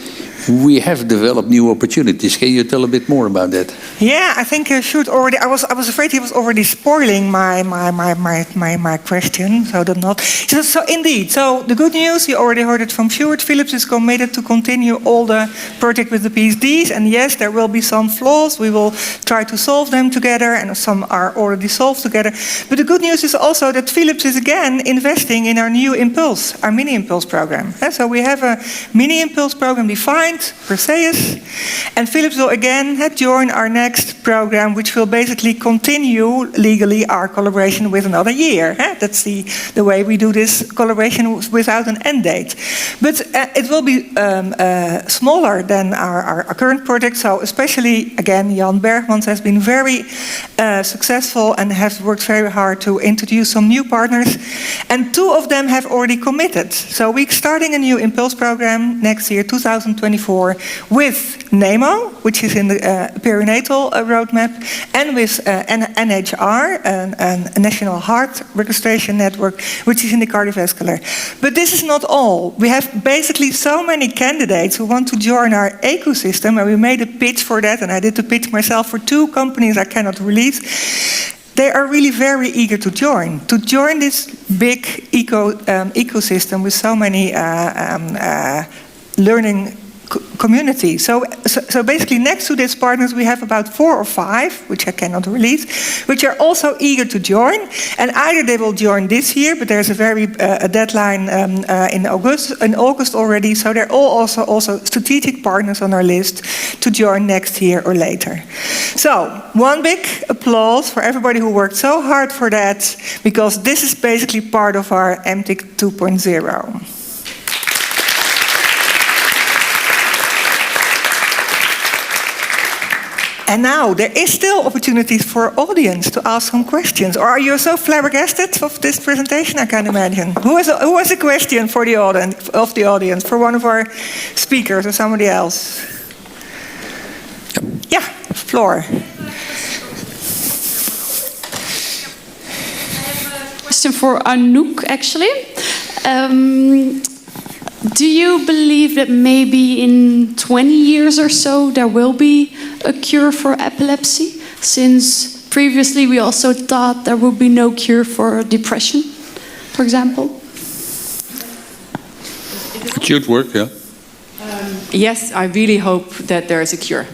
we have developed new opportunities. Can you tell a bit more about that? Yeah, I think I should already. I was afraid he was already spoiling my question, so that not. So indeed. So the good news, you already heard it from Stuart. Philips is committed to continue all the project with the PhDs, and yes, there will be some flaws. We will try to solve them together, and some are already solved together. But the good news is also that Philips is again investing in our new Impulse, our mini Impulse program. So we have a mini Impulse program defined, Perseus, and Philips will again join our next program, which will basically continue legally our collaboration with another year. That's the way we do this collaboration without an end date. But it will be smaller than our current project, so especially, again, Jan Bergmans has been very successful and has worked very hard to introduce some new partners, and 2 of them have already committed. So we're starting a new Impulse program next year, 2024, with NEMO, which is in the perinatal roadmap, and with NHR, a National Heart Registration Network, which is in the cardiovascular. But this is not all. We have basically so many candidates who want to join our ecosystem, and we made a pitch for that, and I did the pitch myself for 2 companies I cannot release. They are really very eager to join this big ecosystem with so many learning community. So basically next to these partners we have about 4 or 5, which I cannot release, which are also eager to join, and either they will join this year, but there's a very a deadline in August already, so they're all also strategic partners on our list to join next year or later. So one big applause for everybody who worked so hard for that, because this is basically part of our MTIC 2.0. And now there is still opportunities for audience to ask some questions. Or are you so flabbergasted of this presentation? I can imagine. Who has a question for the audience, for one of our speakers or somebody else? Yeah, floor. Question for Anouk, actually. Do you believe that maybe in 20 years or so there will be a cure for epilepsy? Since previously we also thought there would be no cure for depression, for example? It should work, yeah. Yes, I really hope that there is a cure.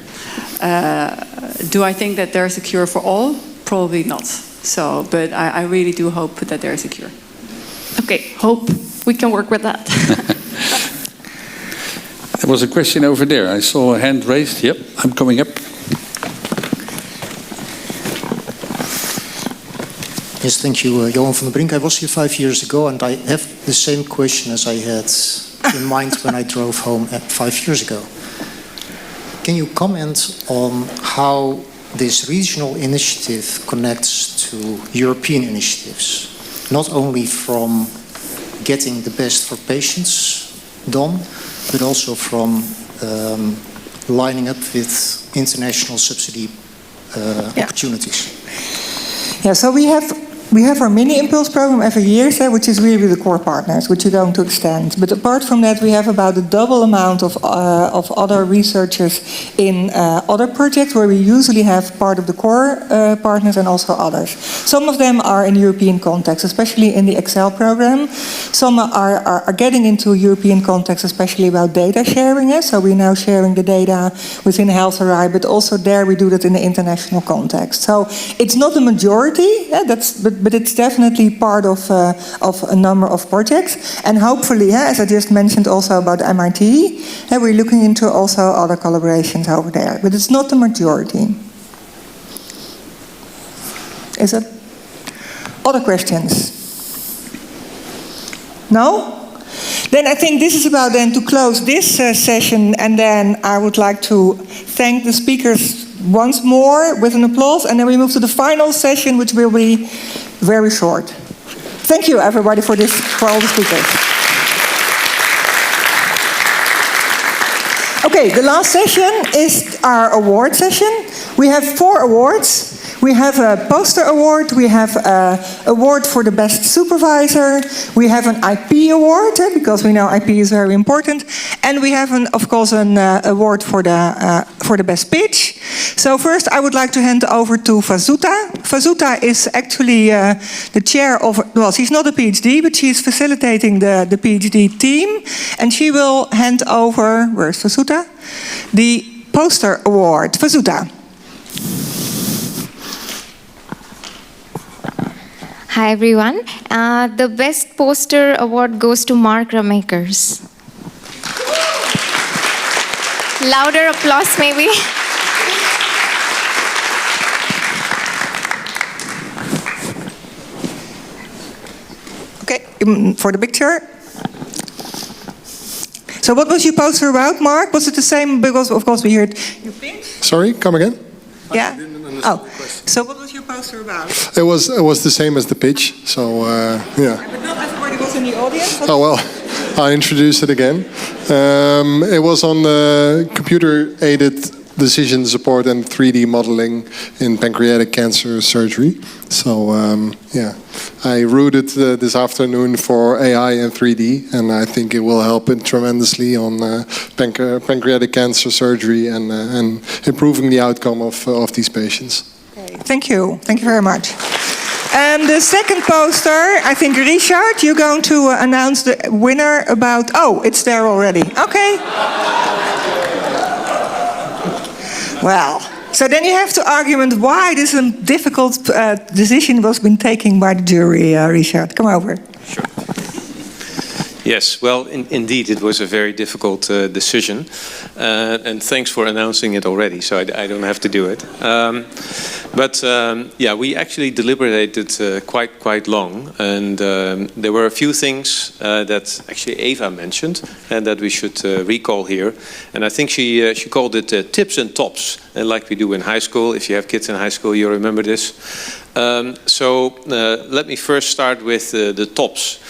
Do I think that there is a cure for all? Probably not. So, but I really do hope that there is a cure. Okay, hope we can work with that. There was a question over there. I saw a hand raised. Yep, I'm coming up. Yes, thank you, Johan van der Brink. I was here 5 years ago, and I have the same question as I had in mind when I drove home 5 years ago. Can you comment on how this regional initiative connects to European initiatives? Not only from getting the best for patients done, but also from lining up with international subsidy opportunities. Yeah, so we have our mini Impulse program every year, which is really with the core partners, which we're going to extend. But apart from that, we have about a double amount of other researchers in other projects where we usually have part of the core partners and also others. Some of them are in European context, especially in the Excel program. Some are getting into European context, especially about data sharing. So we're now sharing the data within HealthRI, but also there we do that in the international context. So it's not a majority, but it's definitely part of a number of projects. And hopefully, as I just mentioned also about MIT, we're looking into also other collaborations over there. But it's not the majority. Is it? Other questions? No? Then I think this is about then to close this session, and then I would like to thank the speakers once more with an applause, and then we move to the final session, which will be very short. Thank you, everybody, for all the speakers. Okay, the last session is our award session. We have 4 awards. We have a poster award, we have an award for the best supervisor, we have an IP award, because we know IP is very important, and we have, of course, an award for the best pitch. So first I would like to hand over to Vazuta. Vazuta is actually the chair of, well, she's not a PhD, but she's facilitating the PhD team, and she will hand over, where's Vazuta? The poster award. Vazuta. Hi everyone. The best poster award goes to Mark Ramakers. Louder applause maybe. Okay, for the picture. So what was your poster about, Mark? Was it the same? Because of course we heard you pinch. Sorry, come again? Yeah. Oh, so what was your poster about? It was the same as the pitch. So yeah. But not everybody was in the audience. Oh well, I introduced it again. It was on computer-aided decision support and 3D modeling in pancreatic cancer surgery. So yeah, I rooted this afternoon for AI and 3D, and I think it will help tremendously on pancreatic cancer surgery and improving the outcome of these patients. Okay, thank you very much. And the second poster, I think Richard, you're going to announce the winner about. Oh, it's there already. Okay. Well, so then you have to argument why this difficult decision was been taken by the jury, Richard. Come over. Sure. Yes, well, indeed, it was a very difficult decision. And thanks for announcing it already, so I don't have to do it. Yeah, we actually deliberated quite long. And there were a few things that actually Eva mentioned and that we should recall here. And I think she called it tips and tops, like we do in high school. If you have kids in high school, you remember this. Let me first start with the tops.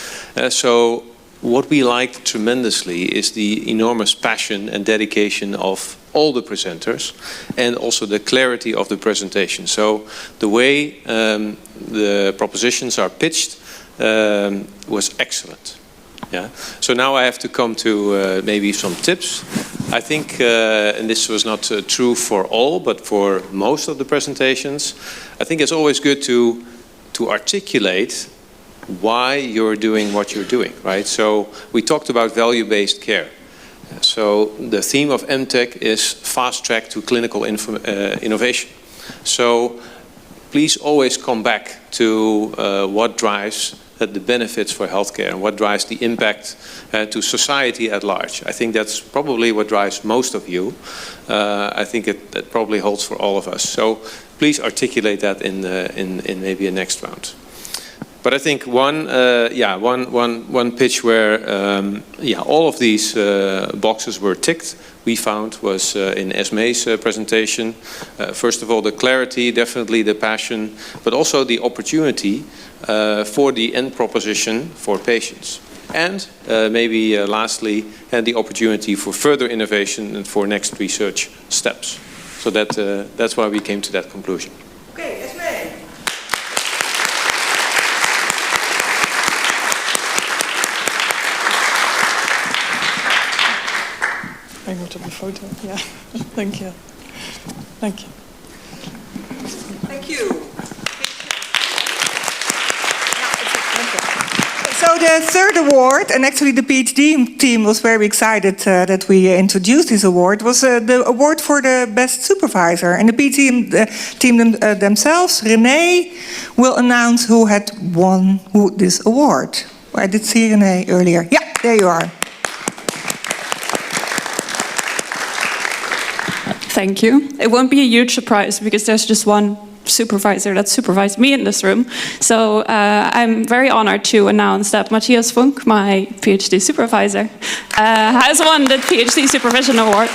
So what we liked tremendously is the enormous passion and dedication of all the presenters and also the clarity of the presentation. So the way the propositions are pitched was excellent. Yeah. So now I have to come to maybe some tips. I think, and this was not true for all, but for most of the presentations, I think it's always good to articulate why you're doing what you're doing, right? So we talked about value-based care. So the theme of MTIC is fast track to clinical innovation. So please always come back to what drives the benefits for healthcare and what drives the impact to society at large. I think that's probably what drives most of you. I think it probably holds for all of us. So please articulate that in maybe a next round. But I think one pitch where all of these boxes were ticked, we found was in Esme's presentation. First of all, the clarity, definitely the passion, but also the opportunity for the end proposition for patients. And maybe lastly, the opportunity for further innovation and for next research steps. So that's why we came to that conclusion. Okay, Esme. I moet op de foto. Ja, dank je. Dank je. Thank you. So the third award, and actually the PhD team was very excited that we introduced this award, was the award for the best supervisor. And the PhD team themselves, René, will announce who had won this award. I did see René earlier. Yeah, there you are. Thank you. It won't be a huge surprise because there's just one supervisor that supervised me in this room. So I'm very honored to announce that Matthias Funk, my PhD supervisor, has won the PhD Supervision Award.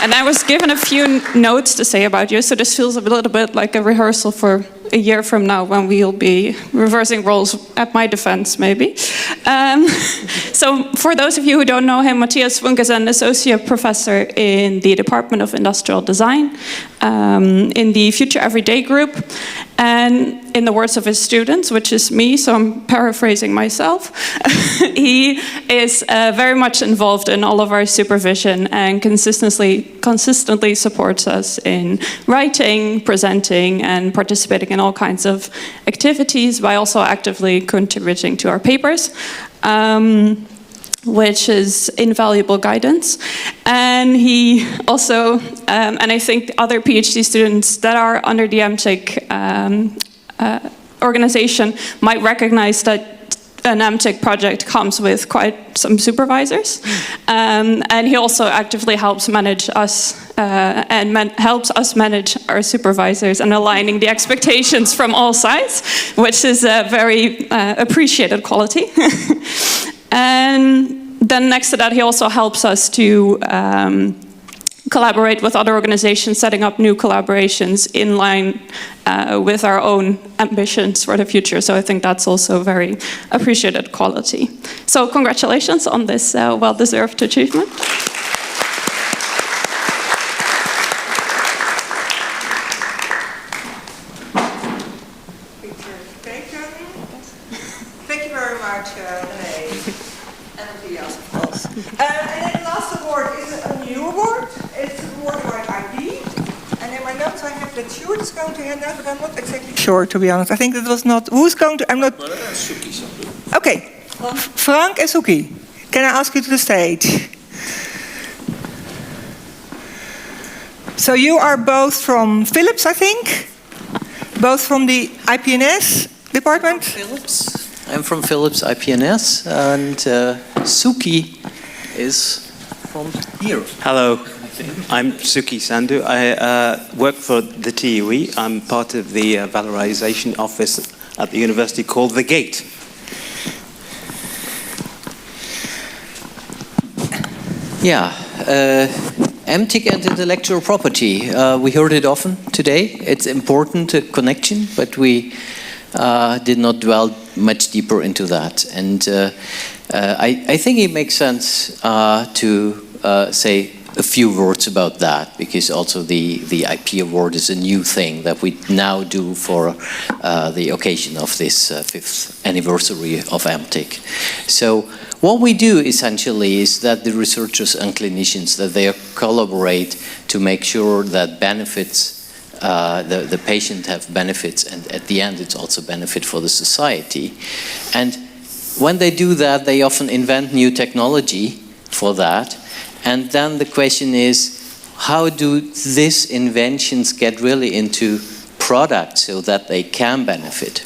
And I was given a few notes to say about you, so this feels a little bit like a rehearsal for a year from now when we'll be reversing roles at my defense, maybe. So for those of you who don't know him, Matthias Wunk is an associate professor in the Department of Industrial Design in the Future Everyday group. And in the words of his students, which is me, so I'm paraphrasing myself, he is very much involved in all of our supervision and consistently supports us in writing, presenting, and participating in all kinds of activities by also actively contributing to our papers. Which is invaluable guidance. And he also, and I think other PhD students that are under the MTIC organization might recognize that an MTIC project comes with quite some supervisors. And he also actively helps manage us and helps us manage our supervisors and aligning the expectations from all sides, which is a very appreciated quality. And then next to that, he also helps us to collaborate with other organizations, setting up new collaborations in line with our own ambitions for the future. So I think that's also a very appreciated quality. So congratulations on this well-deserved achievement. Thank you very much, René. And Matthias, of course. And then the last award is a new award. It's an award by ID. And in my notes I have that Sjoerd is going to hand out, but I'm not exactly sure, to be honest. I think that was not... Who's going to... I'm not... Okay. Frank and Suki, can I ask you to the stage? So you are both from Philips, I think? Both from the IPNS department? Philips. I'm from Philips IPNS, and Suki is from here. Hello, I'm Suki Sandhu. I work for the TUE. I'm part of the valorization office at the university called The Gate. Yeah, MTIC and intellectual property. We heard it often today. It's important connection, but we did not dwell much deeper into that. And I think it makes sense to say a few words about that, because also the IP award is a new thing that we now do for the occasion of this 5th anniversary of MTIC. So what we do essentially is that the researchers and clinicians, that they collaborate to make sure that benefits the patient have benefits, and at the end it's also benefit for the society. And when they do that, they often invent new technology for that. And then the question is, how do these inventions get really into products so that they can benefit?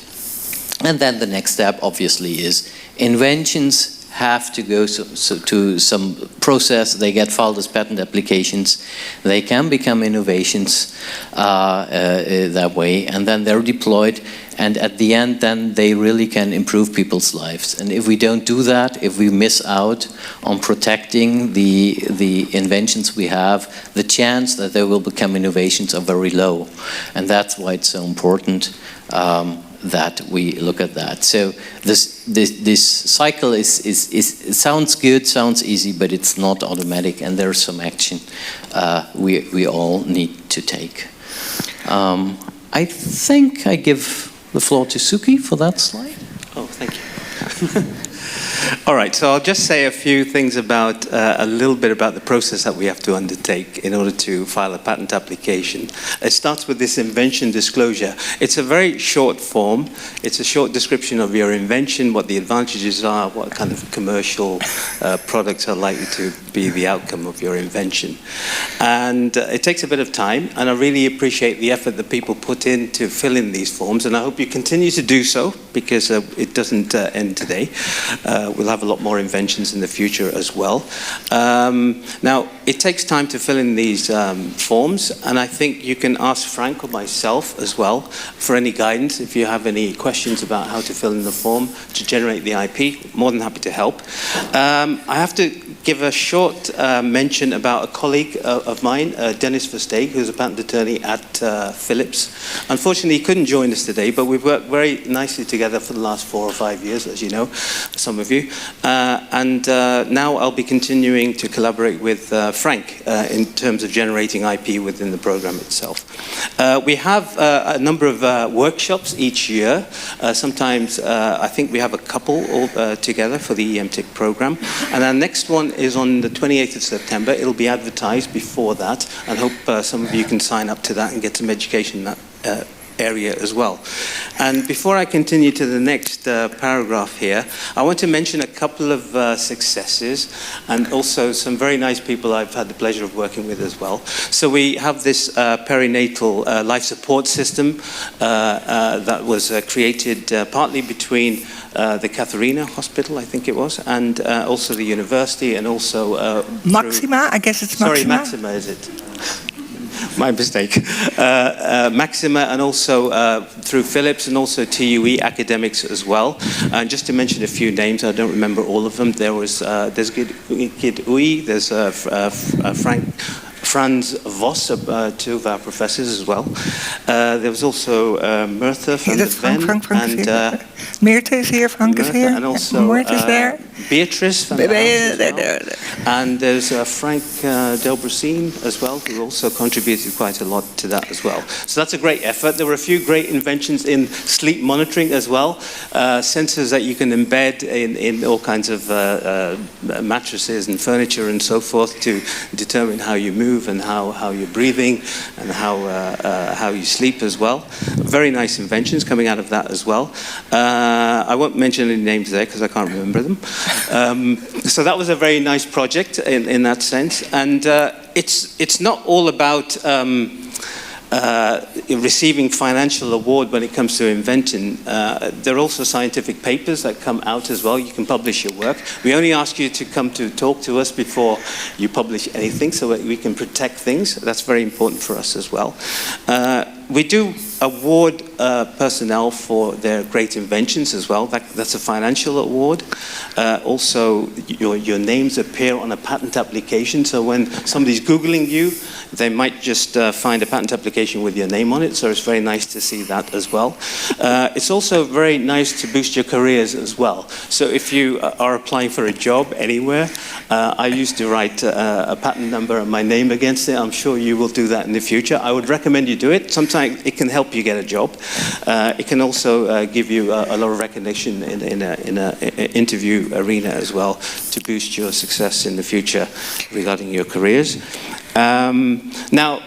And then the next step obviously is inventions have to go to some process. They get filed as patent applications. They can become innovations that way, and then they're deployed, and at the end then they really can improve people's lives. And if we don't do that, if we miss out on protecting the inventions we have, the chance that they will become innovations are very low. And that's why it's so important that we look at that. So this cycle it sounds good, sounds easy, but it's not automatic, and there's some action we all need to take. I think I give the floor to Suki for that slide. Oh, thank you. All right, so I'll just say a few things about a little bit about the process that we have to undertake in order to file a patent application. It starts with this invention disclosure. It's a very short form. It's a short description of your invention, what the advantages are, what kind of commercial products are likely to be the outcome of your invention. And it takes a bit of time, and I really appreciate the effort that people put in to fill in these forms, and I hope you continue to do so, because it doesn't end today. We'll have a lot more inventions in the future as well. Now, it takes time to fill in these forms, and I think you can ask Frank or myself as well for any guidance if you have any questions about how to fill in the form to generate the IP. More than happy to help. I have to give a short mention about a colleague of mine, Dennis Versteeg, who's a patent attorney at Philips. Unfortunately, he couldn't join us today, but we've worked very nicely together for the last 4 or 5 years, as you know, some of you. And now I'll be continuing to collaborate with Frank in terms of generating IP within the program itself. We have a number of workshops each year. Sometimes I think we have a couple all, together for the eMTIC program. And our next one is on the 28th of September. It'll be advertised before that, and hope some of you can sign up to that and get some education in that area as well. And before I continue to the next paragraph here, I want to mention a couple of successes and also some very nice people I've had the pleasure of working with as well. So we have this perinatal life support system that was created partly between the Katharina Hospital, I think it was, and also the university, and also Maxima, I guess it's Maxima. Sorry, Maxima is it? My mistake. Maxima, and also through Philips, and also TUE academics as well. And just to mention a few names, I don't remember all of them. There's Gid Uy, there's Franz Voss, two of our professors as well. There was also Myrtha van der Ven, and Meerte is here, Frank is here, and also Myrtha is there. Beatrice van der Ven, and there's Frank Delbrosine as well, who also contributed quite a lot to that as well. So that's a great effort. There were a few great inventions in sleep monitoring as well, sensors that you can embed in all kinds of mattresses and furniture and so forth to determine how you move and how you're breathing and how you sleep as well. Very nice inventions coming out of that as well. I won't mention any names there because I can't remember them. So that was a very nice project in that sense. And it's not all about receiving financial award when it comes to invention. There are also scientific papers that come out as well. You can publish your work. We only ask you to come to talk to us before you publish anything so that we can protect things. That's very important for us as well. We do award personnel for their great inventions as well. That's a financial award. Also, your names appear on a patent application. So when somebody's Googling you, they might just find a patent application with your name on it. So it's very nice to see that as well. It's also very nice to boost your careers as well. So if you are applying for a job anywhere, I used to write a patent number and my name against it. I'm sure you will do that in the future. I would recommend you do it. Sometimes it can help you get a job. It can also give you a lot of recognition in an interview arena as well to boost your success in the future regarding your careers. Now,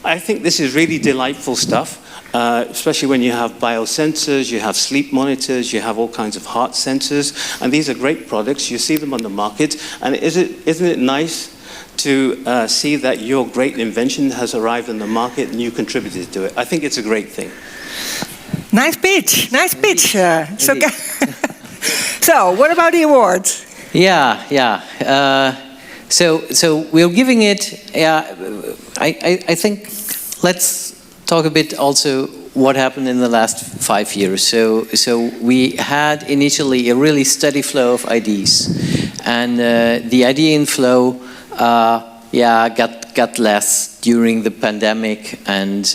I think this is really delightful stuff. Especially when you have biosensors, you have sleep monitors, you have all kinds of heart sensors, and these are great products. You see them on the market, and isn't it nice to see that your great invention has arrived on the market and you contributed to it? I think it's a great thing. Nice pitch, nice pitch. So, what about the awards? So we're giving it. I think let's talk a bit also what happened in the last 5 years. So we had initially a really steady flow of ideas, and the idea inflow got less during the pandemic, and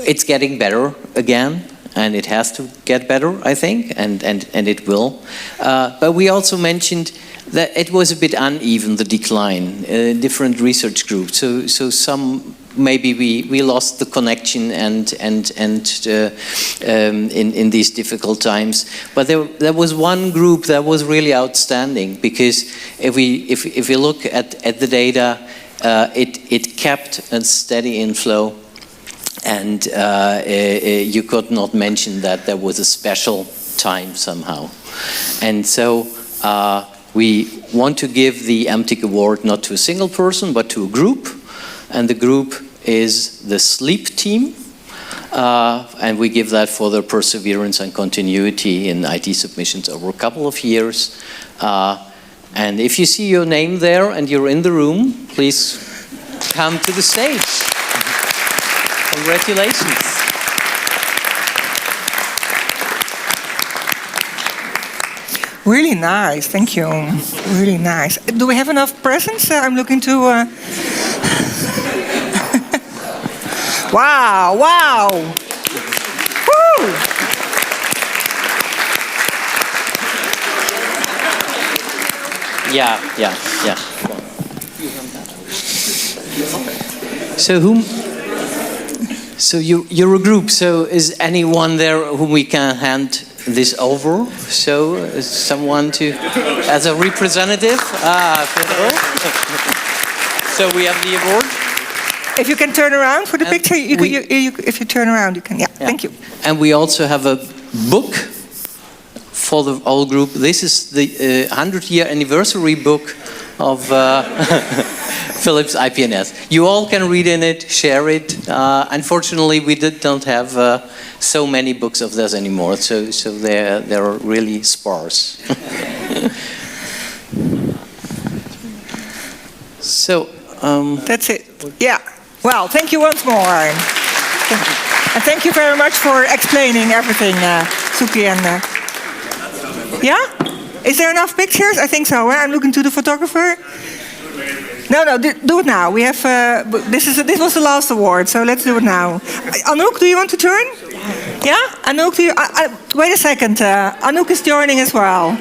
it's getting better again. And it has to get better, I think, and it will. But we also mentioned that it was a bit uneven, the decline, different research groups. So some maybe we lost the connection and in these difficult times. But there was one group that was really outstanding, because if we look at the data, it kept a steady inflow. And you could not mention that there was a special time somehow. And so we want to give the eMTIC award not to a single person, but to a group. And the group is the sleep team. And we give that for their perseverance and continuity in IT submissions over a couple of years. And if you see your name there and you're in the room, please come to the stage. Congratulations. Really nice, thank you. Really nice. Do we have enough presents? I'm looking to... Wow! Woo! Yeah. So So you're a group. So is anyone there whom we can hand this over? So someone to, as a representative. So we have the award. If you can turn around for the picture, if you turn around, you can. Yeah, thank you. And we also have a book for the whole group. This is the 100-year anniversary book of Philips IPNS. You all can read in it, share it. Unfortunately, we don't have so many books of this anymore, so they're really sparse. So that's it. Yeah. Well, thank you once more. And thank you very much for explaining everything, Suki and. Yeah? Is there enough pictures? I think so. I'm looking to the photographer. No, do it now. We have. This was the last award, so let's do it now. Anouk, do you want to join? Yeah, Anouk, do you? Wait a second. Anouk is joining as well.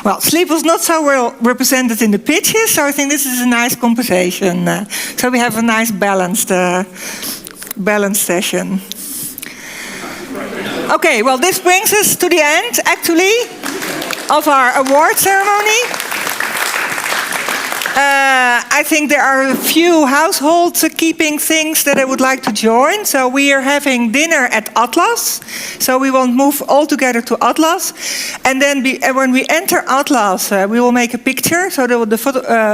Well, sleep was not so well represented in the pitches, so I think this is a nice compensation. So we have a nice balanced session. Okay, well, this brings us to the end, actually, of our award ceremony. I think there are a few household-keeping things that I would like to join. So we are having dinner at Atlas. So we will move all together to Atlas. And then when we enter Atlas, we will make a picture. So the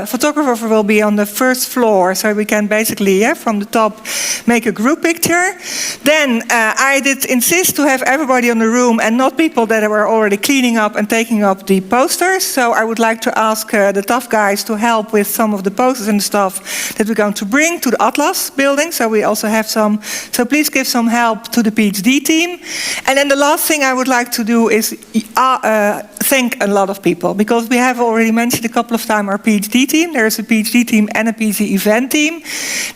photographer will be on the first floor. So we can basically, from the top, make a group picture. Then I did insist to have everybody in the room and not people that were already cleaning up and taking up the posters. So I would like to ask the tough guys to help with some of the posters and stuff that we're going to bring to the Atlas building. So we also have some. So please give some help to the PhD team. And then the last thing I would like to do is thank a lot of people, because we have already mentioned a couple of times our PhD team. There's a PhD team and a PhD event team.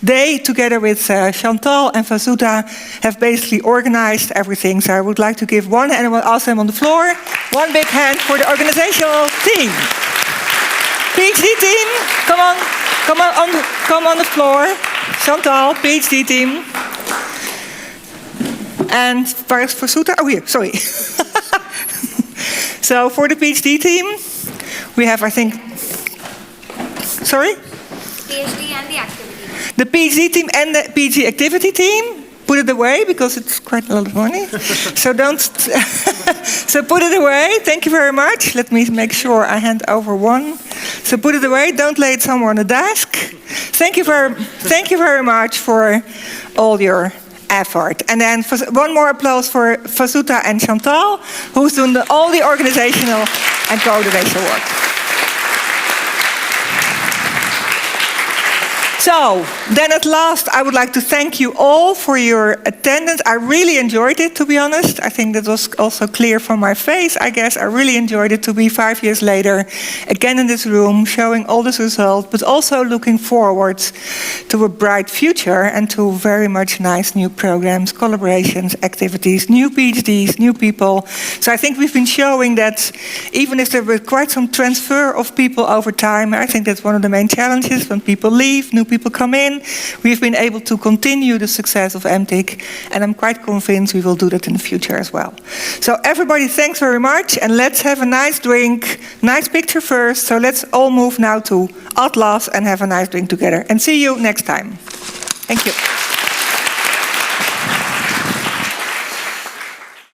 They, together with Chantal and Vasuta, have basically organized everything. So I would like to give one, and I will ask them on the floor, one big hand for the organizational team. PhD team, come on the floor. Chantal, PhD team. And where's Vasuta? Oh, here, sorry. So for the PhD team, we have, I think, sorry? PhD and the activity. The PhD team and the PhD activity team. Put it away, because it's quite a lot of money. So don't. So put it away. Thank you very much. Let me make sure I hand over one. So put it away. Don't lay it somewhere on the desk. Thank you very much for all your effort. And then one more applause for Vasuta and Chantal, who's doing all the organizational and coordination work. So, then at last, I would like to thank you all for your attendance. I really enjoyed it, to be honest. I think that was also clear from my face, I guess. I really enjoyed it to be 5 years later, again in this room, showing all this result, but also looking forward to a bright future and to very much nice new programs, collaborations, activities, new PhDs, new people. So I think we've been showing that even if there was quite some transfer of people over time, I think that's one of the main challenges. When people leave, new people come in, we've been able to continue the success of MTIC, and I'm quite convinced we will do that in the future as well. So everybody, thanks very much, and let's have a nice drink, nice picture first. So let's all move now to Atlas and have a nice drink together, and see you next time. Thank you.